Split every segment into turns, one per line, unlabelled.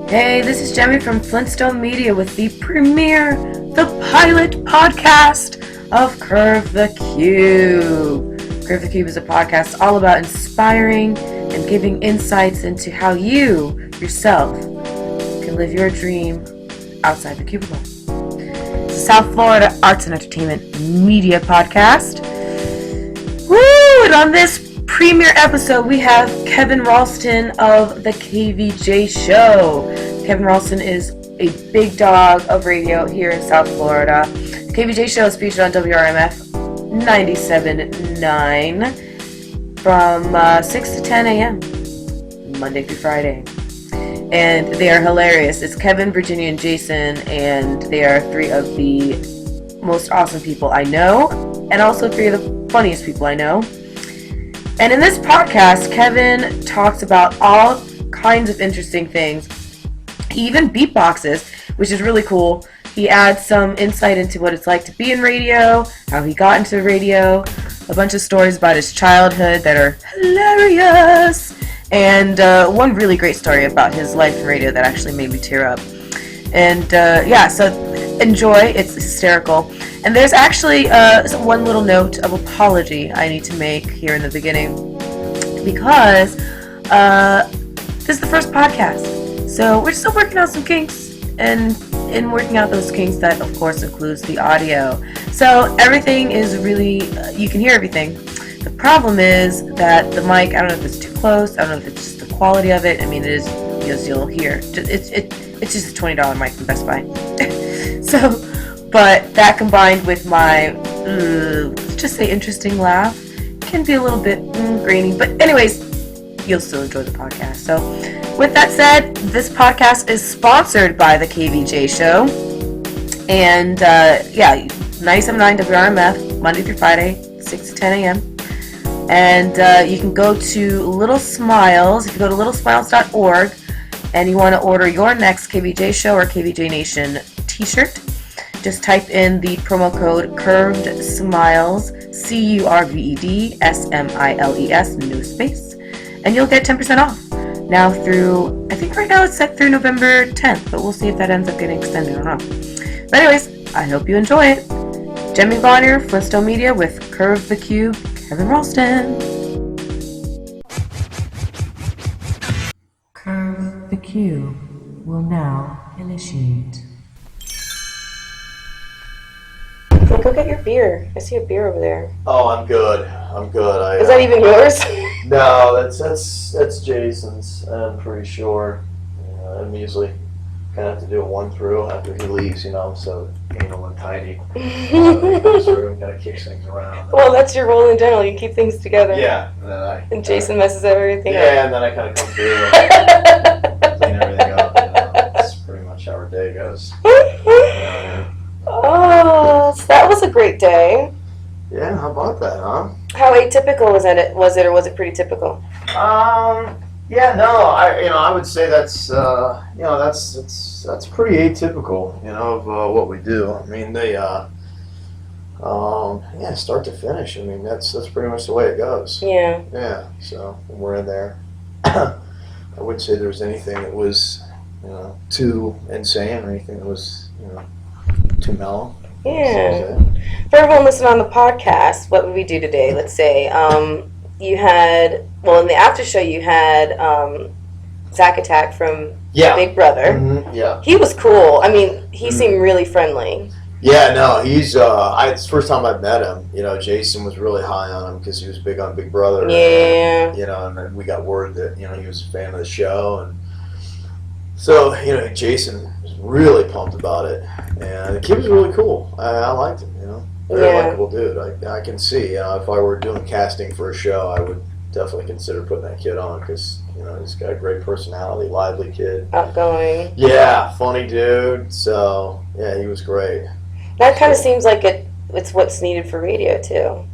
Hey, this is Jemmy from Flintstone Media with the pilot podcast of Curve the Cube. Curve the Cube is a podcast all about inspiring and giving insights into how you, yourself, can live your dream outside the cubicle. It's a South Florida arts and entertainment media podcast. Woo! And on this premiere episode, we have Kevin Rolston of the KVJ Show. Kevin Rolston is a big dog of radio here in South Florida. The KVJ Show is featured on WRMF 97.9 from 6 to 10 a.m. Monday through Friday. And they are hilarious. It's Kevin, Virginia, and Jason, and they are three of the most awesome people I know, and also three of the funniest people I know. And in this podcast, Kevin talks about all kinds of interesting things. He even beatboxes, which is really cool. He adds some insight into what it's like to be in radio, how he got into radio, a bunch of stories about his childhood that are hilarious, and one really great story about his life in radio that actually made me tear up. And so enjoy. It's hysterical. And there's actually one little note of apology I need to make here in the beginning, because this is the first podcast. So we're still working out some kinks, and in working out those kinks, that of course includes the audio. So everything is really, you can hear everything. The problem is that the mic, I don't know if it's too close, I don't know if it's just the quality of it. I mean, it is, as you'll hear, it's just a $20 mic from Best Buy. So, but that combined with my, let's just say interesting laugh, can be a little bit grainy. But anyways, you'll still enjoy the podcast. So, with that said, this podcast is sponsored by the KVJ Show. And, 97.9 WRMF, Monday through Friday, 6 to 10 a.m. And you can go to Little Smiles. If you go to littlesmiles.org and you want to order your next KVJ Show or KVJ Nation t-shirt, just type in the promo code Curved Smiles, CURVED SMILES, no space, and you'll get 10% off. Now through, I think right now it's set through November 10th, but we'll see if that ends up getting extended or not. But anyways, I hope you enjoy it. Jemmy Bonnier, Flintstone Media with Curve the Cube, Kevin Rolston. Curve the Cube will now initiate. Go get your beer. I see a beer over there.
Oh, I'm good.
Is that even yours?
No, that's Jason's. I'm pretty sure. I'm usually kind of have to do a one through after he leaves, so anal and tiny. Goes through and kind of kicks things around.
Well, that's your role in general. You keep things together.
Yeah,
and Jason messes everything up.
Yeah, and then I kind of come through and clean everything up. That's pretty much how our day goes.
Oh, so that was a great day.
Yeah, how about that, huh?
How atypical was it, or was it pretty typical?
Yeah, no, I would say that's pretty atypical, of what we do. I mean, they, start to finish. I mean, that's pretty much the way it goes.
Yeah.
Yeah. So when we're in there, I wouldn't say there was anything that was, too insane or anything that was, too mellow.
Yeah. For everyone listening on the podcast, what would we do today? Let's say you had, in the after show you had Zach Attack from Big Brother.
Mm-hmm. Yeah.
He was cool. I mean, he seemed really friendly.
Yeah, no, he's, it's the first time I've met him. Jason was really high on him because he was big on Big Brother.
Yeah.
And, and then we got word that, he was a fan of the show. And so, Jason was really pumped about it. And the kid was really cool. I liked him, Very likable dude. I can see, if I were doing casting for a show, I would definitely consider putting that kid on because, he's got a great personality, lively kid.
Outgoing.
Yeah, funny dude. So, yeah, he was great.
That kind of seems like it's what's needed for radio, too.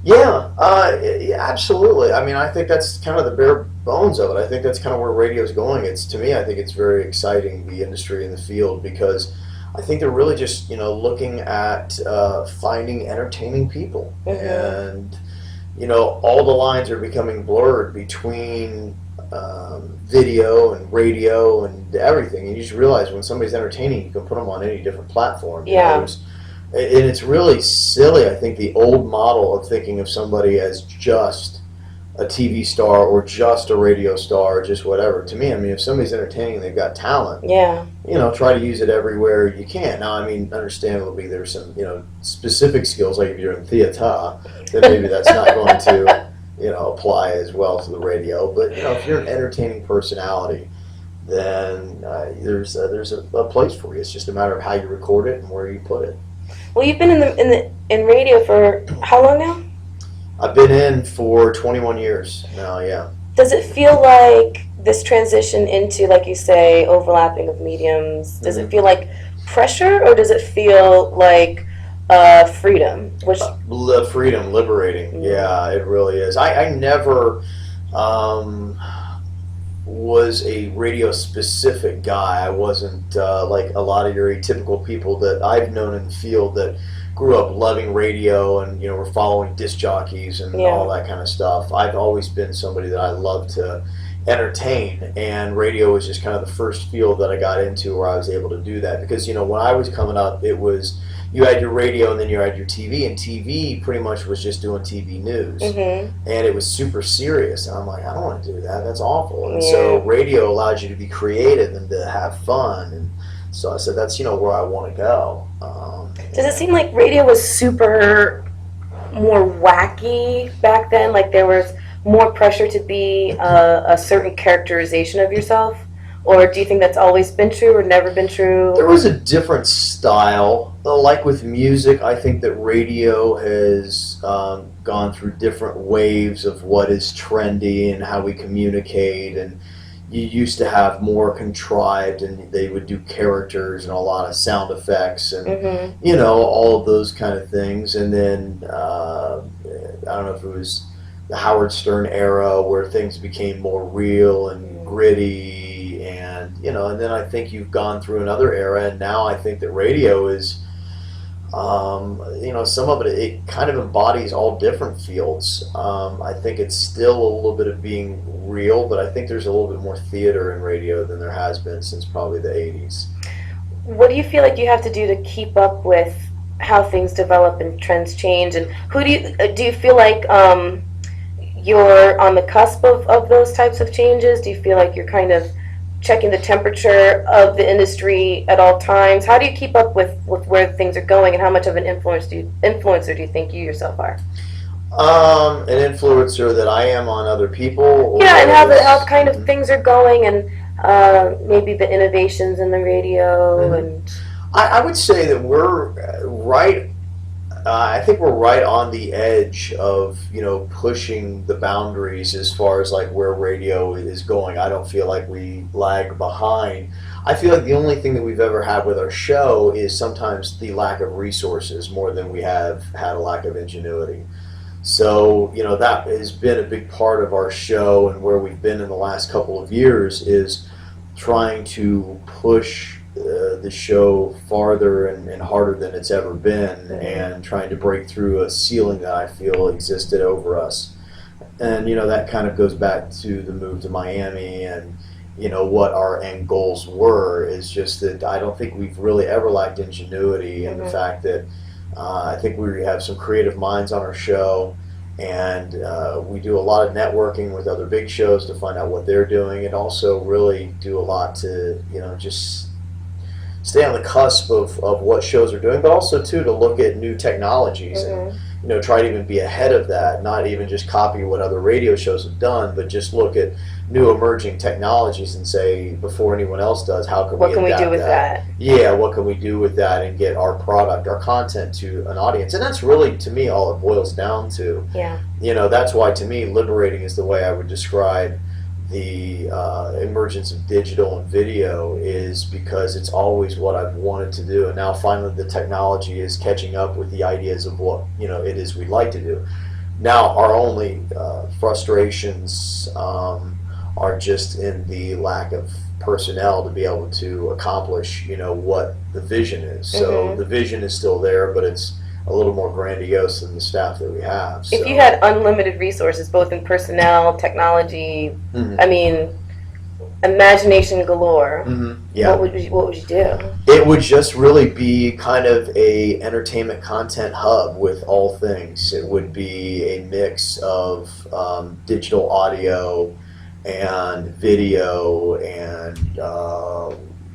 Yeah, absolutely. I mean, I think that's kind of the bare bones of it. I think that's kind of where radio's going. To me, I think it's very exciting, the industry and the field, because I think they're really just, looking at finding entertaining people. Mm-hmm. And, all the lines are becoming blurred between video and radio and everything, and you just realize when somebody's entertaining, you can put them on any different platform.
Yeah.
And it's really silly, I think, the old model of thinking of somebody as just a TV star or just a radio star or just whatever. To me, I mean, if somebody's entertaining and they've got talent,
Yeah.
try to use it everywhere you can. Now, I mean, understandably, there's some, specific skills, like if you're in theater, then maybe that's not going to, apply as well to the radio. But, if you're an entertaining personality, then there's a place for you. It's just a matter of how you record it and where you put it.
Well, you've been in radio for how long now?
I've been in for 21 years now, yeah.
Does it feel like this transition into, like you say, overlapping of mediums, does it feel like pressure, or does it feel like freedom?
Freedom, liberating, yeah, it really is. I never was a radio-specific guy. I wasn't like a lot of your atypical people that I've known in the field that grew up loving radio and were following disc jockeys and all that kind of stuff. I've always been somebody that I love to entertain, and radio was just kind of the first field that I got into where I was able to do that, because when I was coming up, it was you had your radio and then you had your TV, and TV pretty much was just doing TV news, and it was super serious, and I'm like, I don't want to do that, that's awful. And so radio allows you to be creative and to have fun, and so I said, that's where I want to go.
Does it seem like radio was super more wacky back then? Like there was more pressure to be a certain characterization of yourself? Or do you think that's always been true or never been true?
There was a different style. Like with music, I think that radio has gone through different waves of what is trendy and how we communicate, and you used to have more contrived, and they would do characters and a lot of sound effects and all of those kind of things. And then I don't know if it was the Howard Stern era where things became more real and gritty, and and then I think you've gone through another era, and now I think that radio is some of it kind of embodies all different fields. I think it's still a little bit of being real, but I think there's a little bit more theater in radio than there has been since probably the 80s.
What do you feel like you have to do to keep up with how things develop and trends change? And who do you feel like you're on the cusp of those types of changes? Do you feel like you're kind of checking the temperature of the industry at all times? How do you keep up with where things are going, and how much of an influencer do you think you yourself are?
An influencer that I am on other people?
Yeah, and how kind of things are going, and maybe the innovations in the radio. And
I would say that we're right. I think we're right on the edge of pushing the boundaries as far as like where radio is going. I don't feel like we lag behind. I feel like the only thing that we've ever had with our show is sometimes the lack of resources more than we have had a lack of ingenuity. So that has been a big part of our show, and where we've been in the last couple of years is trying to push the show farther and harder than it's ever been, and trying to break through a ceiling that I feel existed over us. And that kind of goes back to the move to Miami, and what our end goals were, is just that I don't think we've really ever lacked ingenuity, and the fact that I think we have some creative minds on our show, and we do a lot of networking with other big shows to find out what they're doing, and also really do a lot to just stay on the cusp of what shows are doing, but also too to look at new technologies and try to even be ahead of that, not even just copy what other radio shows have done, but just look at new emerging technologies and say, before anyone else does, how can
what can we do with that?
Yeah, what can we do with that and get our product, our content to an audience? And that's really, to me, all it boils down to.
Yeah.
That's why, to me, liberating is the way I would describe the emergence of digital and video, is because it's always what I've wanted to do, and now finally the technology is catching up with the ideas of what it is we'd like to do. Now our only frustrations are just in the lack of personnel to be able to accomplish what the vision is. So the vision is still there, but it's a little more grandiose than the staff that we have. So.
If you had unlimited resources, both in personnel, technology, I mean, imagination galore,
yeah.
what would you do?
It would just really be kind of a entertainment content hub with all things. It would be a mix of digital audio and video and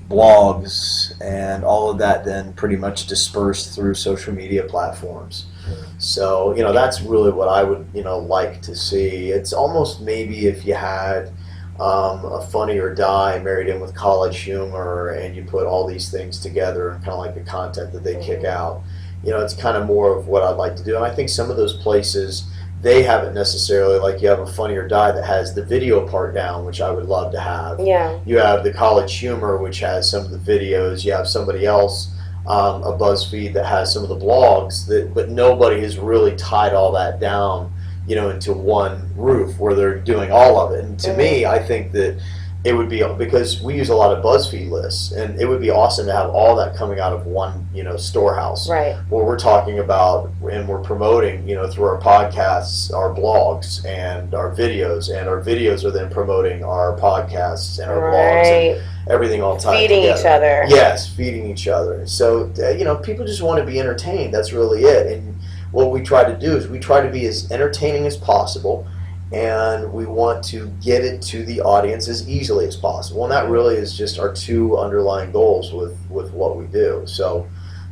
blogs and all of that, then pretty much dispersed through social media platforms. So, that's really what I would, like to see. It's almost maybe if you had a Funny or Die married in with college humor, and you put all these things together and kind of like the content that they kick out. It's kind of more of what I'd like to do. And I think some of those places, they haven't necessarily, like you have a Funny or Die that has the video part down, which I would love to have.
Yeah.
You have the college humor, which has some of the videos. You have somebody else, a BuzzFeed, that has some of the blogs, but nobody has really tied all that down, into one roof where they're doing all of it. And to me, I think that it would be, because we use a lot of BuzzFeed lists, and it would be awesome to have all that coming out of one, storehouse.
Right.
Where we're talking about and we're promoting, through our podcasts, our blogs, and our videos are then promoting our podcasts and our blogs and everything all tied
feeding
together.
Each other.
Yes, feeding each other. So, people just want to be entertained. That's really it. And what we try to do is we try to be as entertaining as possible, and we want to get it to the audience as easily as possible. And that really is just our two underlying goals with what we do. So,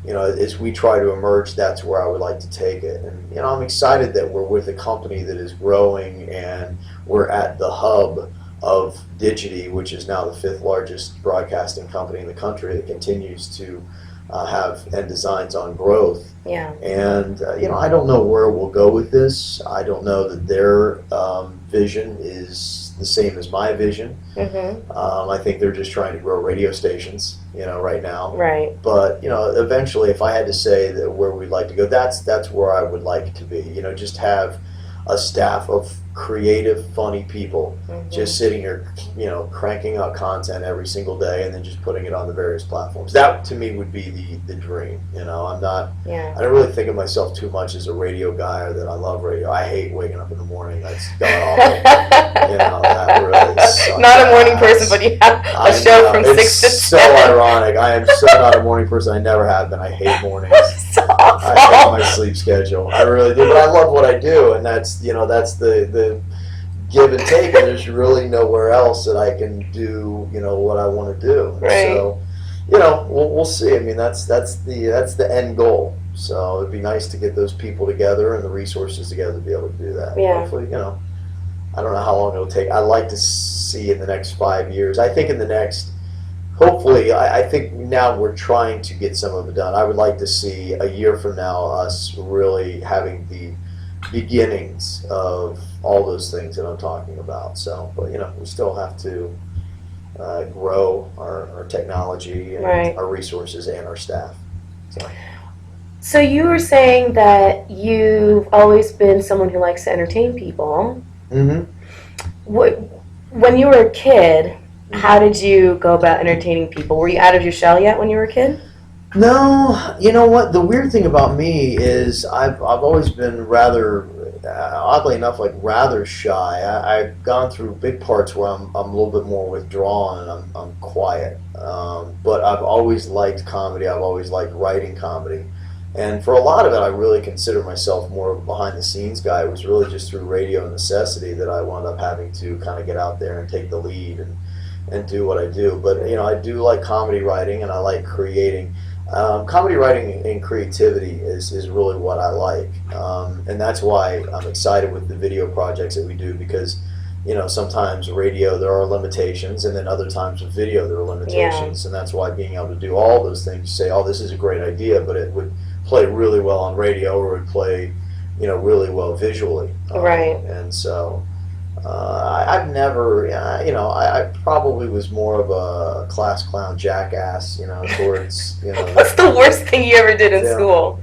as we try to emerge, that's where I would like to take it. And, I'm excited that we're with a company that is growing, and we're at the hub of Digity, which is now the 5th largest broadcasting company in the country that continues to have and designs on growth.
Yeah.
And, I don't know where we'll go with this. I don't know that their vision is the same as my vision. I think they're just trying to grow radio stations, right now.
Right.
But, eventually, if I had to say that where we'd like to go, that's where I would like to be. Just have a staff of creative, funny people just sitting here, cranking out content every single day and then just putting it on the various platforms. That, to me, would be the dream. I'm not, I don't really think of myself too much as a radio guy, or that I love radio. I hate waking up in the morning. That's god awful. That really sucks.
Not a morning person, but you have a show from 6 to 7.
It's so ironic. I am so not a morning person. I never have been. I hate mornings.
So awful.
I hate my sleep schedule. I really do. But I love what I do, and that's the give and take, and there's really nowhere else that I can do, what I want to do.
Right.
So, we'll see. I mean, that's the end goal. So it'd be nice to get those people together and the resources together to be able to do that.
Yeah.
Hopefully, I don't know how long it'll take. I'd like to see in the next 5 years. I think in the next, hopefully, I think now we're trying to get some of it done. I would like to see a year from now us really having the beginnings of all those things that I'm talking about. So, but we still have to grow our technology and our resources and our staff.
So you were saying that you've always been someone who likes to entertain people. When you were a kid, how did you go about entertaining people? Were you out of your shell yet when you were a kid?
No, you know what? The weird thing about me is I've always been rather, oddly enough, rather shy. I've gone through big parts where I'm a little bit more withdrawn and I'm quiet. But I've always liked comedy. I've always liked writing comedy. And for a lot of it, I really consider myself more of a behind-the-scenes guy. It was really just through radio necessity that I wound up having to kind of get out there and take the lead and do what I do. But, I do like comedy writing, and I like creating. Comedy writing and creativity is really what I like. And that's why I'm excited with the video projects that we do, because, sometimes radio, there are limitations, and then other times with video, there are limitations. And that's why being able to do all those things, you say, oh, this is a great idea, but it would play really well on radio, or would play, really well visually.
Right.
And so I've never, I probably was more of a class clown jackass, towards,
What's the worst thing you ever did in school?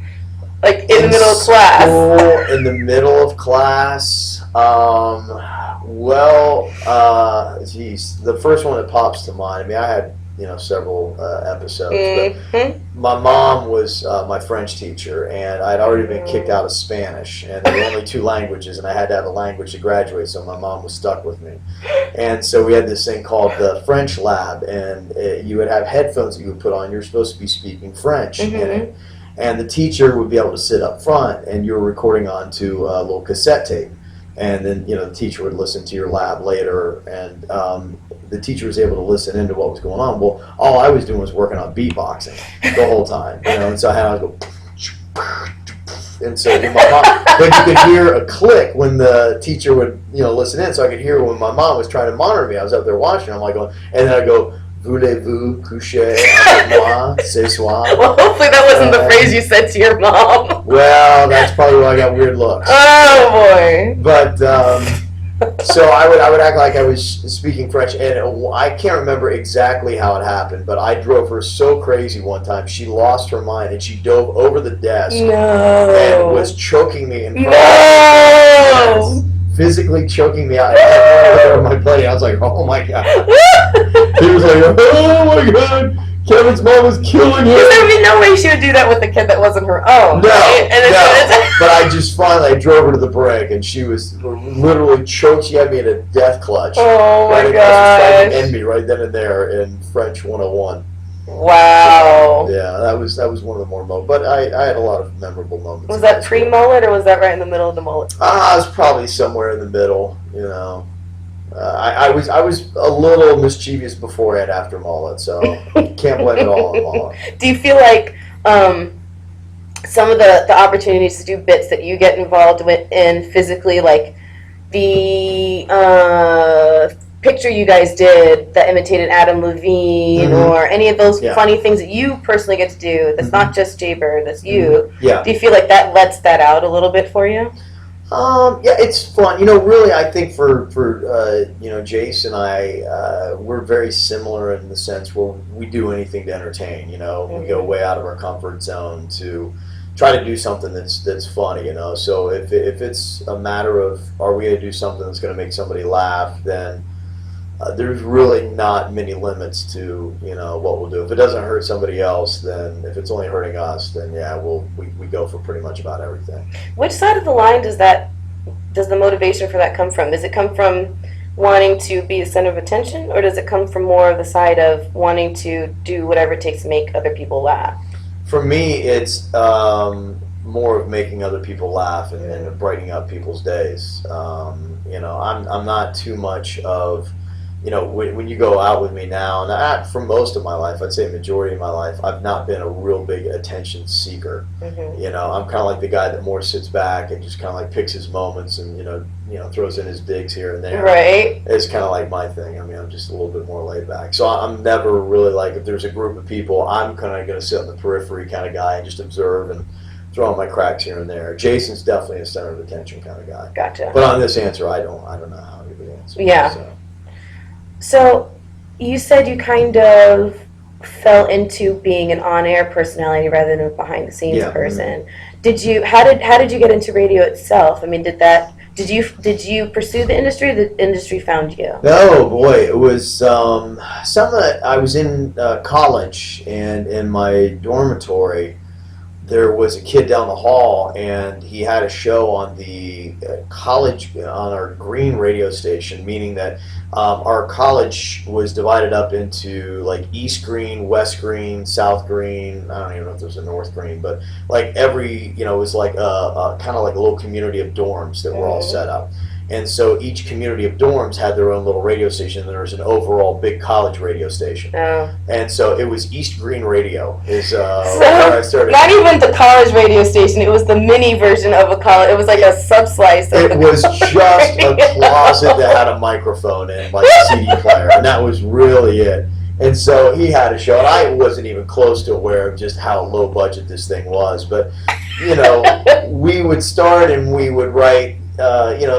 Like in the middle of class?
In the middle of class, geez, the first one that pops to mind, I mean, I had several episodes.
Mm-hmm.
But my mom was my French teacher, and I'd already been kicked out of Spanish, and there were only 2 languages, and I had to have a language to graduate, so my mom was stuck with me. And so we had this thing called the French Lab, and you would have headphones that you would put on. You're supposed to be speaking French in it. And the teacher would be able to sit up front, and you were recording onto a little cassette tape. And then, the teacher would listen to your lab later, and the teacher was able to listen into what was going on. Well, all I was doing was working on beatboxing the whole time, and so I had to go, and so my mom, but you could hear a click when the teacher would, listen in, so I could hear when my mom was trying to monitor me. I was up there watching, I'm like going, and then I go, voulez-vous coucher avec moi ce soir?
Well, hopefully that wasn't the phrase you said to your mom.
Well, that's probably why I got weird looks.
Oh, boy.
But, so I would act like I was speaking French, and I can't remember exactly how it happened, but I drove her so crazy one time, she lost her mind, and she dove over the desk and was choking me in front of me. Physically choking me out of my plate. I was like, oh my God. He was like, oh my God, Kevin's mom was killing him.
There would be no way she would do that with a kid that wasn't her own.
No,
right?
But I just finally drove her to the brink, and she was literally choked. She had me in a death clutch.
Oh my
gosh. Trying to end me right then and there in French 101.
Wow.
Yeah, that was one of the more moments. But I had a lot of memorable moments.
Was that pre-mullet, or was that right in the middle of the mullet?
I was probably somewhere in the middle, I was a little mischievous before and after mullet, so can't blame it all on mullet.
Do you feel like some of the opportunities to do bits that you get involved in physically, like the picture you guys did that imitated Adam Levine, or any of those funny things that you personally get to do that's not just Jaybird, that's you, do you feel like that lets that out a little bit for you?
Yeah, it's fun. Really, I think for Jace and I, we're very similar in the sense where we do anything to entertain. We go way out of our comfort zone to try to do something that's funny. So if it's a matter of, are we going to do something that's going to make somebody laugh, then there's really not many limits to what we'll do. If it doesn't hurt somebody else, then if it's only hurting us, then yeah, we go for pretty much about everything.
Which side of the line does the motivation for that come from? Does it come from wanting to be the center of attention, or does it come from more of the side of wanting to do whatever it takes to make other people laugh?
For me, it's more of making other people laugh and brightening up people's days. I'm not too much of, when you go out with me now, and for most of my life, I'd say majority of my life, I've not been a real big attention seeker. I'm kind of like the guy that more sits back and just kind of like picks his moments and, throws in his digs here and there.
Right.
It's kind of like my thing. I'm just a little bit more laid back. So I'm never really like, if there's a group of people, I'm kind of going to sit on the periphery kind of guy and just observe and throw in my cracks here and there. Jason's definitely a center of attention kind of guy.
Gotcha.
But on this answer, I don't know how he would answer.
Yeah. So you said you kind of fell into being an on-air personality rather than a behind-the-scenes person. How did you get into radio itself? I mean, did you pursue the industry, or the industry found you?
Oh boy, it was something that I was in college, and in my dormitory there was a kid down the hall, and he had a show on the college, on our green radio station, meaning that our college was divided up into like East Green, West Green, South Green. I don't even know if there's a North Green, but like every, it was like a kind of like a little community of dorms that were all set up. And so each community of dorms had their own little radio station, and there was an overall big college radio station.
Oh.
And so it was East Green Radio is
so
where I started.
Not even the college radio station, it was the mini version of a college. It was like a sub-slice of
It was just a closet that had a microphone and like a CD player, and that was really it. And so he had a show, and I wasn't even close to aware of just how low budget this thing was. But, we would start and we would write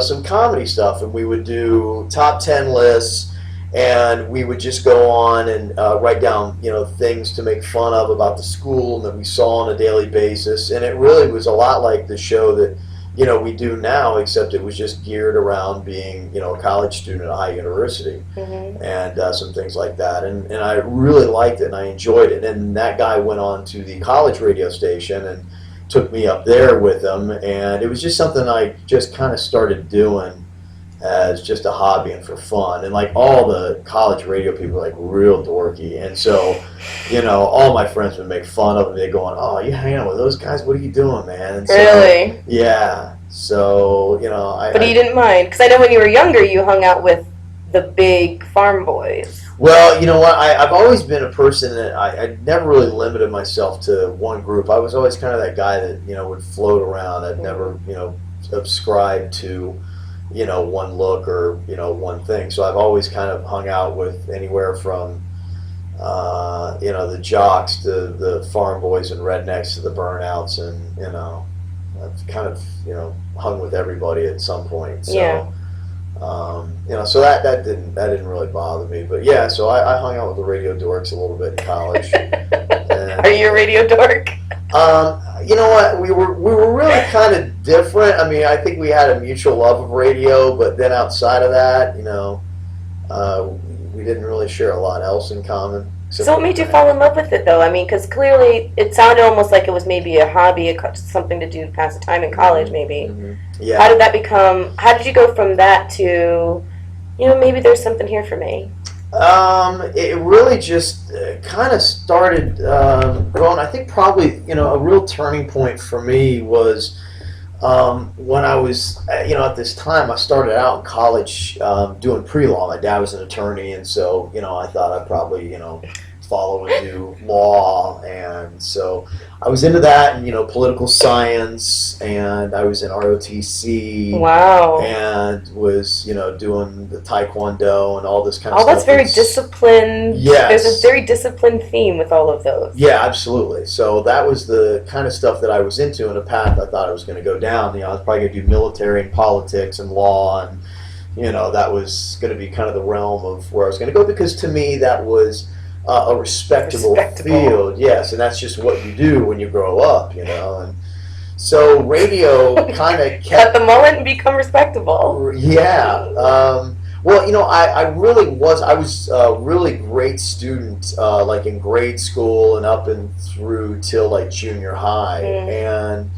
some comedy stuff, and we would do top 10 lists, and we would just go on and write down, things to make fun of about the school and that we saw on a daily basis. And it really was a lot like the show that we do now, except it was just geared around being, a college student at a high university, and some things like that. And I really liked it, and I enjoyed it. And that guy went on to the college radio station and took me up there with him, and it was just something I just kind of started doing as just a hobby and for fun. And like all the college radio people are like real dorky, and so all my friends would make fun of me. They're going, "Oh, you hanging out with those guys? What are you doing, man?" And so,
really?
Yeah. So
But you didn't mind, because I know when you were younger, you hung out with the big farm boys.
Well, you know what? I've always been a person that I never really limited myself to one group. I was always kind of that guy that would float around. I'd never subscribed to one look or one thing. So I've always kind of hung out with anywhere from the jocks to the farm boys and rednecks to the burnouts, and I've kind of hung with everybody at some point. So,
yeah.
So that didn't really bother me. But yeah, so I hung out with the radio dorks a little bit in college.
Are you a radio dork?
You know what? We were really kind of different. I mean, I think we had a mutual love of radio, but then outside of that, we didn't really share a lot else in common.
So what made you fall in love with it, though? I mean, because clearly it sounded almost like it was maybe a hobby, something to do to pass the time in college, maybe.
Yeah.
How did you go from that to, maybe there's something here for me?
It really just kind of started going. I think probably, a real turning point for me was when I was, at this time, I started out in college doing pre-law. My dad was an attorney, and so, I thought I'd probably, follow and do law. And so I was into that and, political science, and I was in ROTC.
Wow.
And was, doing the Taekwondo and all this kind of stuff.
Oh, that's very disciplined.
Yes.
There's a very disciplined theme with all of those.
Yeah, absolutely. So that was the kind of stuff that I was into, and a path I thought I was going to go down. I was probably going to do military and politics and law, and, that was going to be kind of the realm of where I was going to go, because to me that was a respectable field. Yes, and that's just what you do when you grow up, And so radio kind of
kept... Cut the mullet and become respectable.
Yeah. Well, I really was. I was a really great student, like in grade school and up and through till like junior high. And,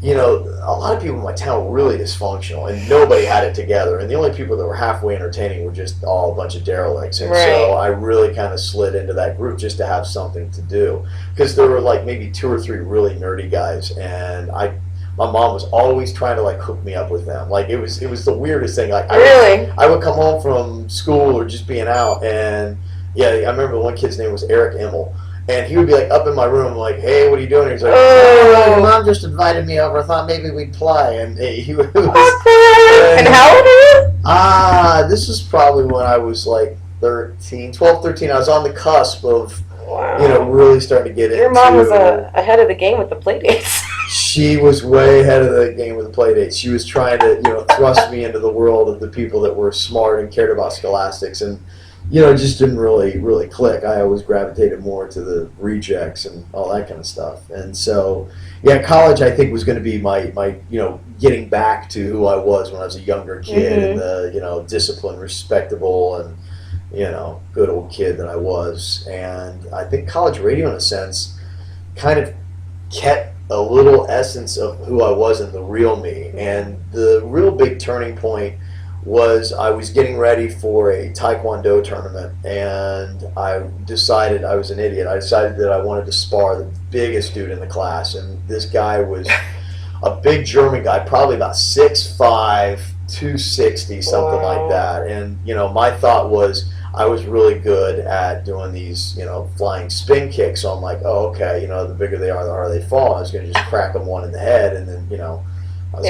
a lot of people in my town were really dysfunctional, and nobody had it together. And the only people that were halfway entertaining were just all a bunch of derelicts. And so I really kind of slid into that group just to have something to do. Because there were like maybe 2 or 3 really nerdy guys, and my mom was always trying to like hook me up with them. Like it was the weirdest thing. Like I would come home from school or just being out, and yeah, I remember one kid's name was Eric Immel. And he would be like up in my room, like, "Hey, what are you doing?" He's like, "Oh, your mom just invited me over. I thought maybe we'd play." And he was.
And how old are you?
This was probably when I was like 12, 13. I was on the cusp of, really starting to get into.
Your mom was ahead of the game with the play dates.
She was way ahead of the game with the play dates. She was trying to, thrust me into the world of the people that were smart and cared about scholastics, and. It just didn't really click. I always gravitated more to the rejects and all that kind of stuff. And so, yeah, college I think was going to be my getting back to who I was when I was a younger kid, and the disciplined, respectable, and good old kid that I was. And I think college radio, in a sense, kind of kept a little essence of who I was and the real me. And the real big turning point was I was getting ready for a Taekwondo tournament, and I decided, I was an idiot, I decided that I wanted to spar the biggest dude in the class, and this guy was a big German guy, probably about 6'5", 260, something like that. And, my thought was I was really good at doing these, flying spin kicks, so I'm like, oh, okay, the bigger they are, the harder they fall. I was going to just crack them one in the head, and then,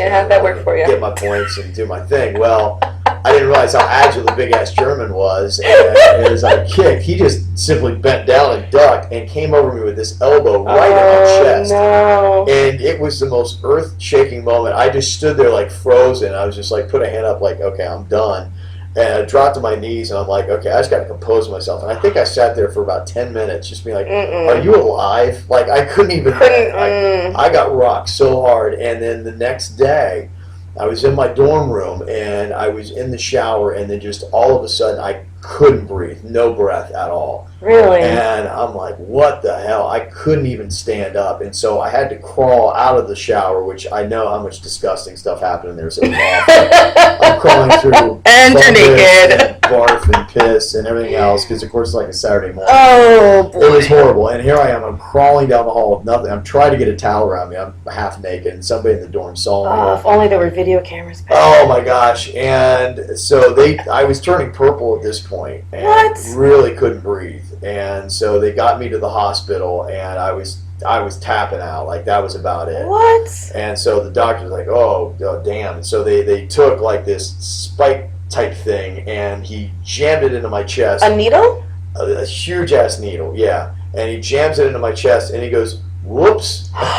how'd that work for you?
Get my points and do my thing. Well, I didn't realize how agile the big-ass German was, and as I kicked, he just simply bent down and ducked and came over me with this elbow right in my chest.
No.
And it was the most earth-shaking moment. I just stood there like frozen. I was just like, put a hand up like, okay, I'm done. And I dropped to my knees, and I'm like, okay, I just got to compose myself. And I think I sat there for about 10 minutes just being like, are you alive? Like, I couldn't even, I got rocked so hard. And then the next day, I was in my dorm room, and I was in the shower, and then just all of a sudden, I couldn't breathe, no breath at all.
Really?
And I'm like, what the hell? I couldn't even stand up. And so I had to crawl out of the shower, which I know how much disgusting stuff happened in there, so it was awful. I'm crawling through
and you're naked.
And barf and piss and everything else, because of course it's like a Saturday morning.
Oh, boy.
It was horrible. And here I am, I'm crawling down the hall with nothing. I'm trying to get a towel around me. I'm half naked, and somebody in the dorm saw me.
Oh, if only there were video cameras back.
Oh my gosh. And so I was turning purple at this point and really couldn't breathe. And so they got me to the hospital, and I was tapping out. Like, that was about it.
What?
And so the doctor was like, oh damn. And so they took like this spike type thing, and he jammed it into my chest.
A needle?
A huge ass needle, yeah. And he jams it into my chest, and he goes, whoops.
No!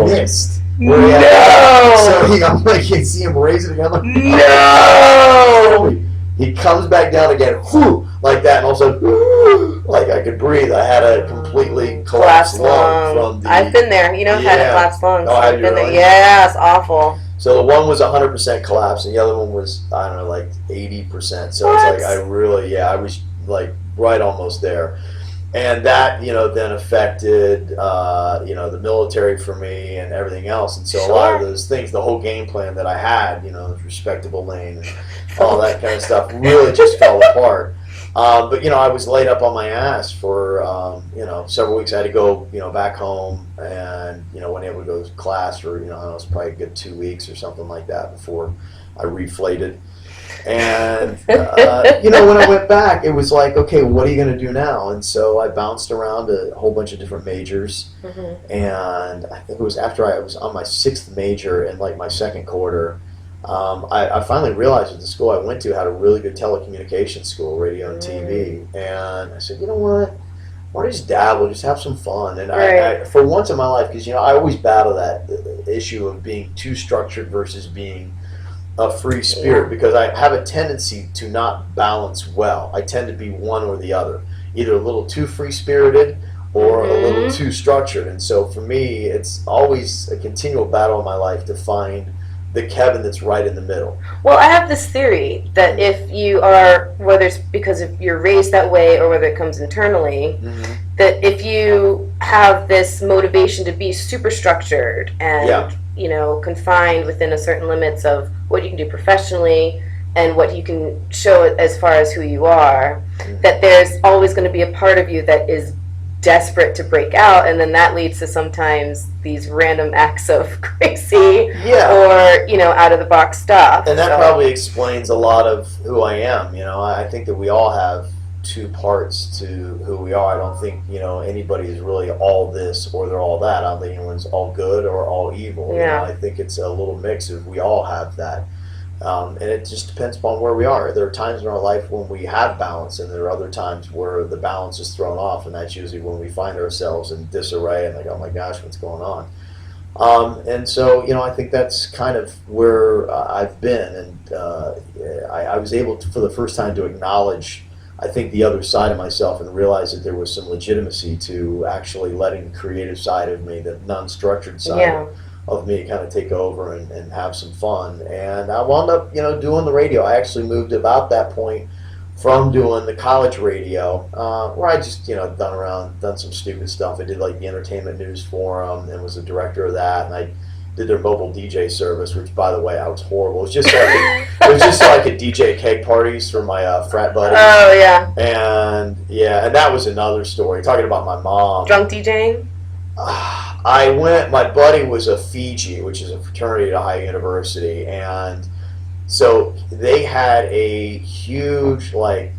Missed.
No!
So I'm like, you see him raise it again. I'm like,
no!
He comes back down again, whoo, like that, and all of a sudden, like I could breathe. I had a completely collapsed lung from the.
I've been there. You know, I've had a collapsed lung.
Oh, have you
been
really?
there. Yeah, it's awful.
So the one was 100% collapse, and the other one was, I don't know, like 80%. So
What?
it's like I was like right almost there. And that, then affected, the military for me and everything else. And so a lot of those things, the whole game plan that I had, respectable lane and all that kind of stuff really just fell apart. But, I was laid up on my ass for, several weeks. I had to go, back home and, wasn't able to go to class for, it was probably a good 2 weeks or something like that before I reflated. And, when I went back, it was like, okay, what are you going to do now? And so I bounced around a whole bunch of different majors. Mm-hmm. And I think it was after I was on my 6th major in like my 2nd quarter, I finally realized that the school I went to had a really good telecommunications school, radio and TV. And I said, you know what? Why don't you just dabble, just have some fun? And I for once in my life, because, I always battle that issue of being too structured versus being a free spirit, because I have a tendency to not balance well. I tend to be one or the other, either a little too free-spirited or a little too structured. And so for me, it's always a continual battle in my life to find the Kevin that's right in the middle.
Well, I have this theory that if you are, whether it's because if you're raised that way or whether it comes internally, that if you have this motivation to be super structured and confined within a certain limits of what you can do professionally and what you can show as far as who you are, that there's always going to be a part of you that is desperate to break out, and then that leads to sometimes these random acts of crazy or out of the box stuff.
And that probably explains a lot of who I am. I think that we all have two parts to who we are. I don't think anybody is really all this or they're all that. I don't think anyone's all good or all evil. I think it's a little mix of we all have that. And it just depends upon where we are. There are times in our life when we have balance, and there are other times where the balance is thrown off, and that's usually when we find ourselves in disarray and like, oh my gosh, what's going on? And so, I think that's kind of where I've been, and I was able to, for the first time, to acknowledge, I think, the other side of myself and realize that there was some legitimacy to actually letting the creative side of me, the non-structured side of me, kind of take over and have some fun. And I wound up, doing the radio. I actually moved about that point from doing the college radio, where I just, done some stupid stuff. I did like the entertainment news forum and was the director of that, and I did their mobile DJ service, which, by the way, I was horrible. It was just so I could DJ keg parties for my frat buddies.
Oh yeah.
And that was another story. Talking about my mom.
Drunk DJing.
My buddy was a Fiji, which is a fraternity at Ohio University, and so they had a huge, I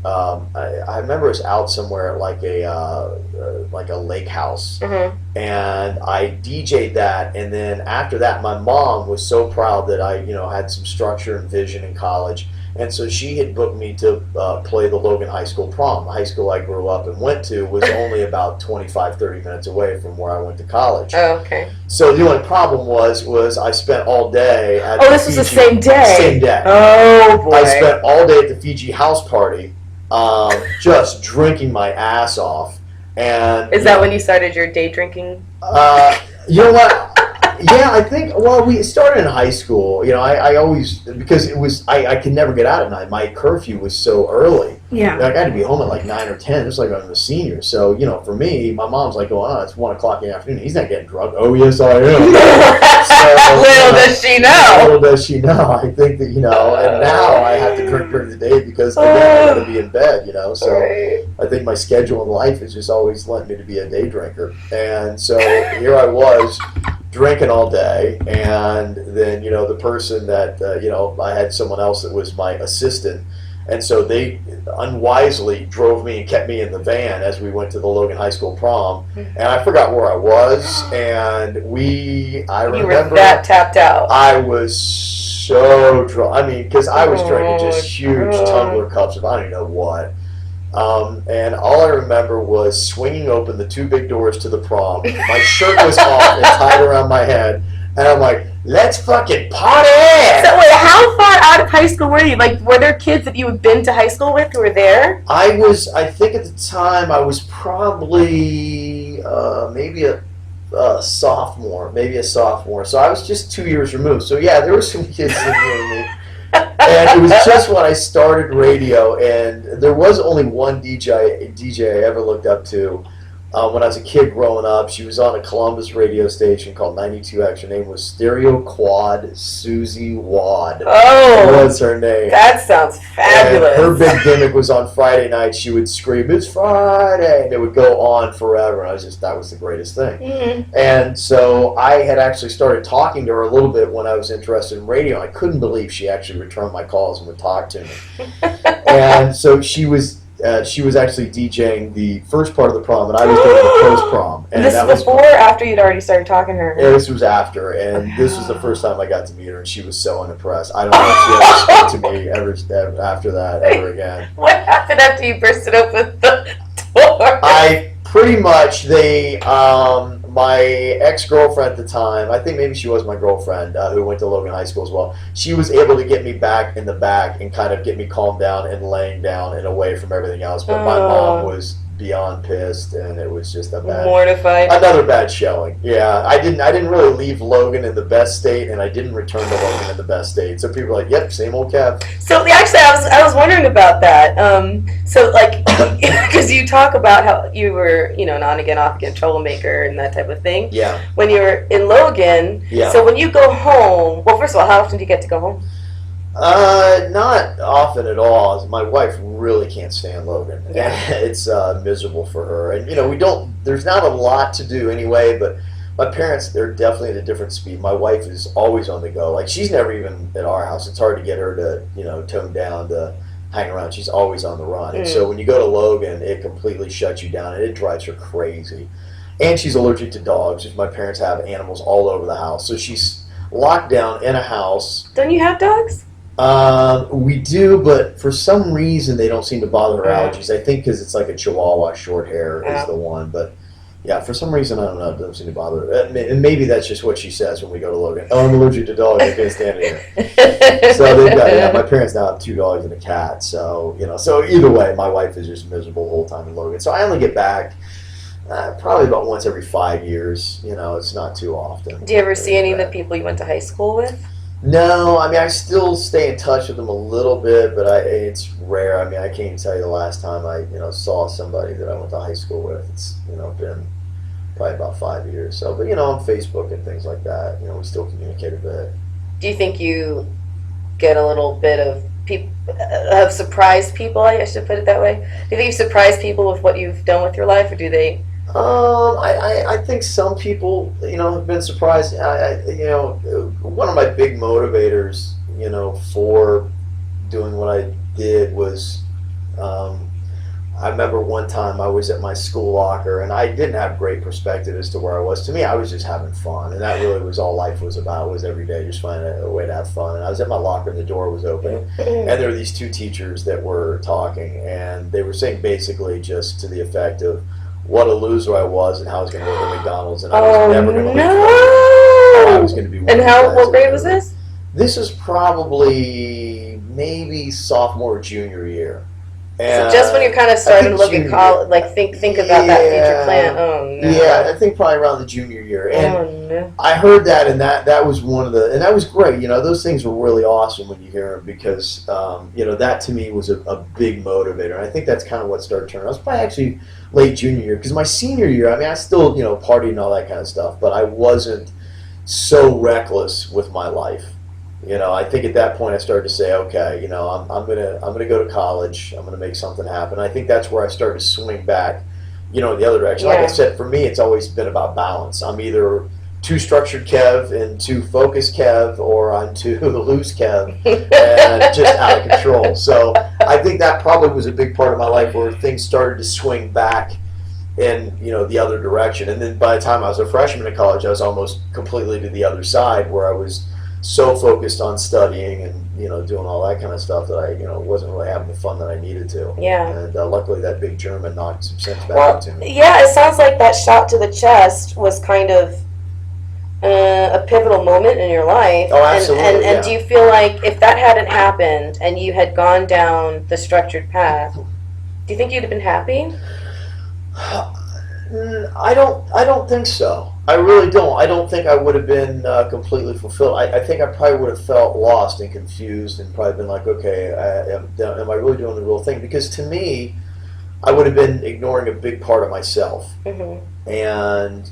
remember it was out somewhere at like a lake house, and I DJ'd that, and then after that, my mom was so proud that I, had some structure and vision in college, And so she had booked me to play the Logan High School prom. The high school I grew up and went to was only about 25, 30 minutes away from where I went to college.
Oh, okay.
So the only problem was I spent all day at
the this Fiji, was the same day?
Same day.
Oh, boy.
I spent all day at the Fiji house party, just drinking my ass off. And
is that when you started your day drinking?
You know what? Yeah, I think, well, we started in high school. You know, I always, because it was, I could never get out at night. My curfew was so early.
Yeah.
I had to be home at like 9 or 10, just like I was a senior. So, you know, for me, my mom's like, oh, it's 1 o'clock in the afternoon. He's not getting drunk. Oh, yes, I am. So,
little does she know.
Little does she know. I think that, you know, and now I have to drink during the day because, again, I got to be in bed, you know. So
right.
I think my schedule in life has just always led me to be a day drinker. And so here I was, drinking all day, and then, you know, the person that, you know, I had someone else that was my assistant, and so they unwisely drove me and kept me in the van as we went to the Logan High School prom, and I forgot where I was, and I remember...
You were that tapped out.
I was so drunk. I mean, because I was drinking just huge tumbler cups of I don't even know what. And all I remember was swinging open the 2 big doors to the prom. My shirt was off and tied around my head. And I'm like, let's fucking party!
So wait, how far out of high school were you? Like, were there kids that you had been to high school with who were there?
I think at the time, I was probably maybe a sophomore. So I was just 2 years removed. So yeah, there were some kids that knew me. And it was just when I started radio, and there was only one DJ I ever looked up to when I was a kid growing up. She was on a Columbus radio station called 92X. Her name was Stereo Quad Susie Wad.
Oh,
was her name.
That sounds fabulous.
And her big gimmick was on Friday night. She would scream, "It's Friday," and it would go on forever. And that was the greatest thing.
Mm-hmm.
And so I had actually started talking to her a little bit when I was interested in radio. I couldn't believe she actually returned my calls and would talk to me. And so she was actually DJing the first part of the prom, and I was doing the post prom. And
this was before or after you'd already started talking to her?
Yeah, this was after, and this was the first time I got to meet her, and she was so unimpressed. I don't know if she ever spoke to me ever after that, ever again.
What happened after you bursted open the door?
I pretty much, my ex-girlfriend at the time, I think maybe she was my girlfriend, who went to Logan High School as well, she was able to get me back in the back and kind of get me calmed down and laying down and away from everything else. But my mom was beyond pissed, and it was just
mortified.
Another bad showing. Yeah, I didn't really leave Logan in the best state, and I didn't return to Logan in the best state. So people were like, "Yep, same old Kev."
So actually, I was wondering about that. So like, because you talk about how you were, you know, an on again, off again troublemaker and that type of thing.
Yeah.
When you were in Logan.
Yeah.
So when you go home, well, first of all, how often do you get to go home?
Not often at all. My wife really can't stand Logan.
Yeah.
It's miserable for her. And, you know, there's not a lot to do anyway, but my parents, they're definitely at a different speed. My wife is always on the go. Like, she's never even at our house. It's hard to get her to, you know, tone down to hang around. She's always on the run. And so when you go to Logan, it completely shuts you down, and it drives her crazy. And she's allergic to dogs, because my parents have animals all over the house. So she's locked down in a house.
Don't you have dogs?
We do, but for some reason they don't seem to bother her allergies. I think because it's like a Chihuahua, short hair is the one. But yeah, for some reason, I don't know, it doesn't seem to bother her. And maybe that's just what she says when we go to Logan. "Oh, I'm allergic to dogs, I can't stand it here." So they've got, my parents now have 2 dogs and a cat. So, you know, so either way, my wife is just miserable the whole time in Logan. So I only get back probably about once every 5 years. You know, it's not too often.
Do you ever see any of the people you went to high school with?
No, I mean, I still stay in touch with them a little bit, but it's rare. I mean, I can't even tell you the last time I, you know, saw somebody that I went to high school with. It's, you know, been probably about 5 years. So, but, you know, on Facebook and things like that, you know, we still communicate a bit.
Do you think you get a little bit of surprised people, I should put it that way? Do you think you surprise people with what you've done with your life, or do they?
I think some people, you know, have been surprised. You know, one of my big motivators, you know, for doing what I did was, I remember one time I was at my school locker, and I didn't have great perspective as to where I was. To me, I was just having fun, and that really was all life was about, was every day just finding a way to have fun. And I was at my locker, and the door was open, and there were these two teachers that were talking, and they were saying basically just to the effect of what a loser I was and how I was going to work at McDonald's, and I was never going to leave. I was going to be.
And what grade was this?
This is probably maybe sophomore or junior year. And
so just when you're kind of starting to look at college, like think about that future plan. Oh no.
Yeah, I think probably around the junior year. And
oh no.
I heard that, and that was one of the, and that was great. You know, those things were really awesome when you hear them because, you know, that to me was a big motivator. And I think that's kind of what started turning. I was probably actually late junior year because my senior year, I mean, I still, you know, partied and all that kind of stuff, but I wasn't so reckless with my life. You know, I think at that point I started to say, okay, you know, I'm gonna go to college. I'm gonna make something happen. I think that's where I started to swing back, you know, in the other direction. Like I said, for me, it's always been about balance. I'm either too structured Kev and too focused Kev, or I'm too loose Kev and just out of control. So I think that probably was a big part of my life where things started to swing back in, you know, the other direction. And then by the time I was a freshman in college, I was almost completely to the other side where I was so focused on studying and, you know, doing all that kind of stuff that I, you know, wasn't really having the fun that I needed to.
Yeah.
And luckily that big German knocked some sense back into me.
Yeah, it sounds like that shot to the chest was kind of a pivotal moment in your life.
Oh, absolutely.
And do you feel like if that hadn't happened and you had gone down the structured path, do you think you'd have been happy?
I don't think so. I really don't. I don't think I would have been completely fulfilled. I think I probably would have felt lost and confused and probably been like, okay, am I really doing the real thing? Because to me, I would have been ignoring a big part of myself. Mm-hmm. And,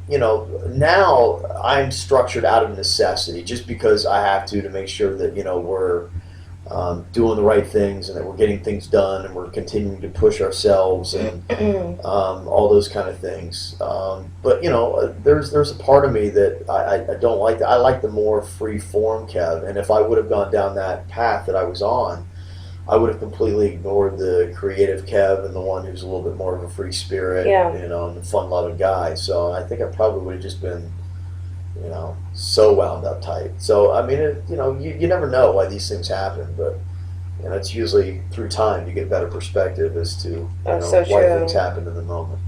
you know, now I'm structured out of necessity just because I have to make sure that, you know, we're doing the right things and that we're getting things done and we're continuing to push ourselves and all those kind of things. But, you know, there's a part of me that I don't like that. I like the more free form Kev. And if I would have gone down that path that I was on, I would have completely ignored the creative Kev and the one who's a little bit more of a free spirit, you know, and the fun-loving guy. So I think I probably would have just been, you know, so wound up tight. So, I mean, you know, you never know why these things happen, but, you know, it's usually through time you get better perspective as to, you know,
so
why things happen in the moment.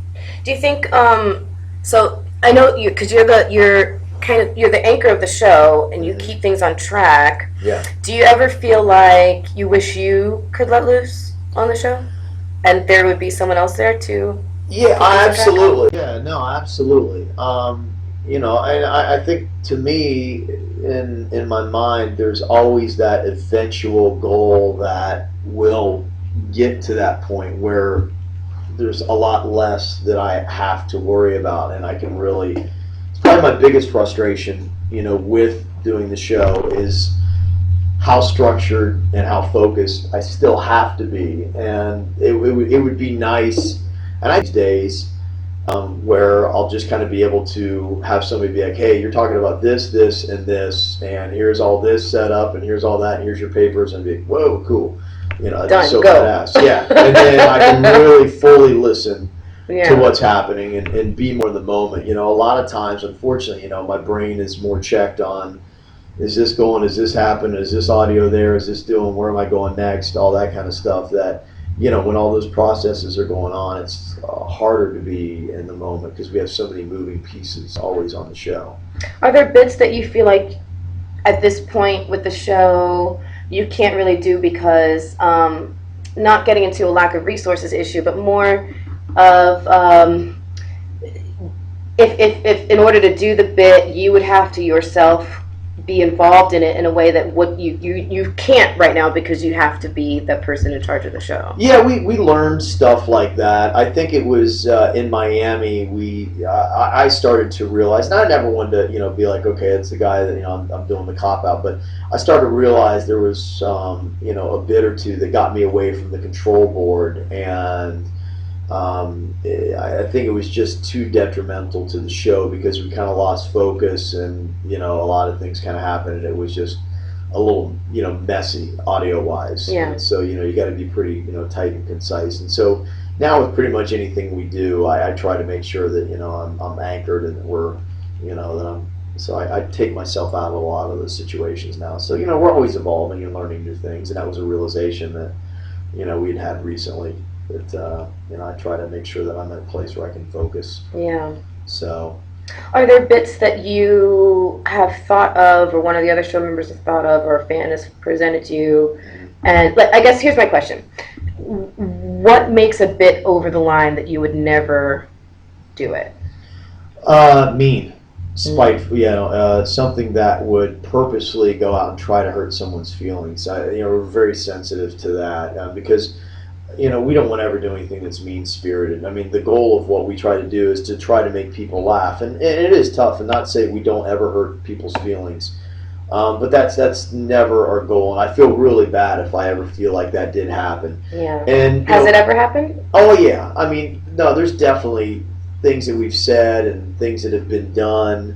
Do you think, so I know you, because you're the anchor of the show and you keep things on track.
Yeah.
Do you ever feel like you wish you could let loose on the show and there would be someone else there to?
Yeah, absolutely. Yeah, no, absolutely. You know, I think to me, in my mind, there's always that eventual goal that will get to that point where there's a lot less that I have to worry about, and I can really. It's probably my biggest frustration, you know, with doing the show is how structured and how focused I still have to be, and it would be nice, and these days. Where I'll just kind of be able to have somebody be like, hey, you're talking about this, this, and this, and here's all this set up, and here's all that, and here's your papers, and be like, whoa, cool. You know,
done,
so
go.
badass. Yeah, and then I can really fully listen to what's happening and be more in the moment. You know, a lot of times, unfortunately, you know, my brain is more checked on, is this going, is this happening, is this audio there, is this doing, where am I going next, all that kind of stuff that, you know, when all those processes are going on, it's harder to be in the moment because we have so many moving pieces always on the show.
Are there bits that you feel like at this point with the show you can't really do because not getting into a lack of resources issue, but more of if in order to do the bit you would have to yourself be involved in it in a way that what you can't right now because you have to be the person in charge of the show?
Yeah, we learned stuff like that. I think it was in Miami. I started to realize, and I never wanted to, you know, be like, okay, it's the guy that, you know, I'm doing the cop out, but I started to realize there was you know, a bit or two that got me away from the control board, and I think it was just too detrimental to the show because we kind of lost focus, and, you know, a lot of things kind of happened, and it was just a little, messy audio-wise.
Yeah.
And so, you got to be pretty, tight and concise. And so now with pretty much anything we do, I try to make sure that, I'm anchored and that we're, that I'm, so I take myself out of a lot of those situations now. So, we're always evolving and learning new things. And that was a realization that, we'd had recently that, I try to make sure that I'm in a place where I can focus.
Yeah.
So.
Are there bits that you have thought of, or one of the other show members has thought of, or a fan has presented to you? And I guess here's my question. What makes a bit over the line that you would never do it?
Mean. Spiteful, something that would purposely go out and try to hurt someone's feelings. We're very sensitive to that because, we don't want to ever do anything that's mean-spirited. I mean, the goal of what we try to do is to try to make people laugh, and it is tough, and not say we don't ever hurt people's feelings, but that's never our goal, and I feel really bad if I ever feel like that did happen.
Yeah.
And
has it ever happened?
Oh yeah. I mean, no, there's definitely things that we've said and things that have been done,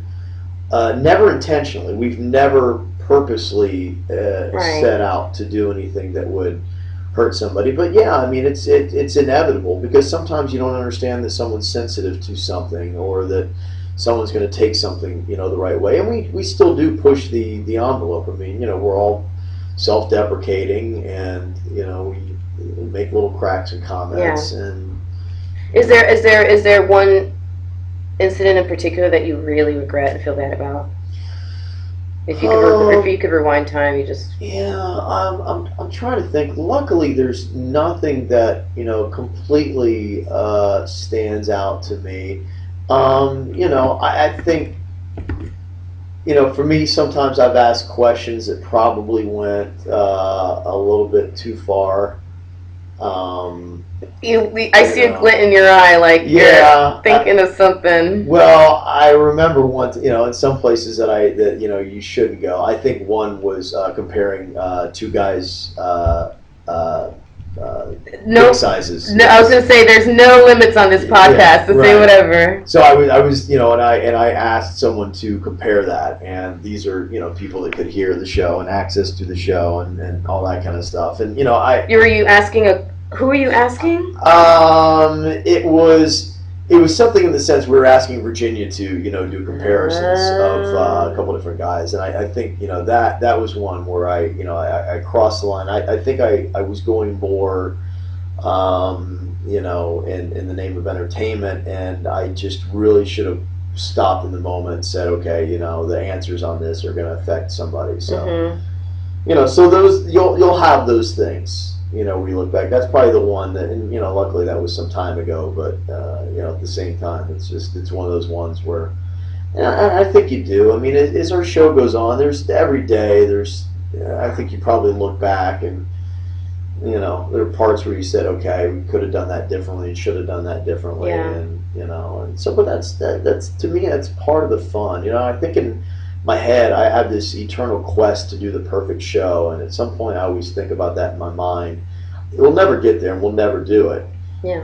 never intentionally. We've never purposely set out to do anything that would hurt somebody. But yeah, I mean, it's inevitable because sometimes you don't understand that someone's sensitive to something or that someone's going to take something, the right way. And we still do push the envelope. I mean, we're all self-deprecating and, we make little cracks in comments. Yeah. And is there one incident in particular that you really regret and feel bad about? If you could rewind time, you just. Yeah, I'm trying to think. Luckily, there's nothing that completely stands out to me. I think for me, sometimes I've asked questions that probably went a little bit too far.
I see a glint in your eye, like you're thinking of something.
Well, I remember once, in some places that you shouldn't go. I think one was comparing two guys' dick sizes.
No, I was going to say there's no limits on this podcast, so say whatever.
So I was, and I asked someone to compare that, and these are, people that could hear the show and access to the show and all that kind of stuff, and
Who are you asking?
It was something in the sense we were asking Virginia to do comparisons of a couple different guys, and I think that was one where I crossed the line. I think I was going more in the name of entertainment, and I just really should have stopped in the moment and said, okay, the answers on this are going to affect somebody. So so those you'll have those things. We look back. That's probably the one that, and luckily that was some time ago. But at the same time, it's one of those ones where, I think you do. I mean, as our show goes on, there's every day. I think you probably look back and, there are parts where you said, okay, we could have done that differently, should have done that differently, and and so. But that's to me, that's part of the fun. I think in my head, I have this eternal quest to do the perfect show, and at some point I always think about that in my mind. We'll never get there, and we'll never do it.
Yeah.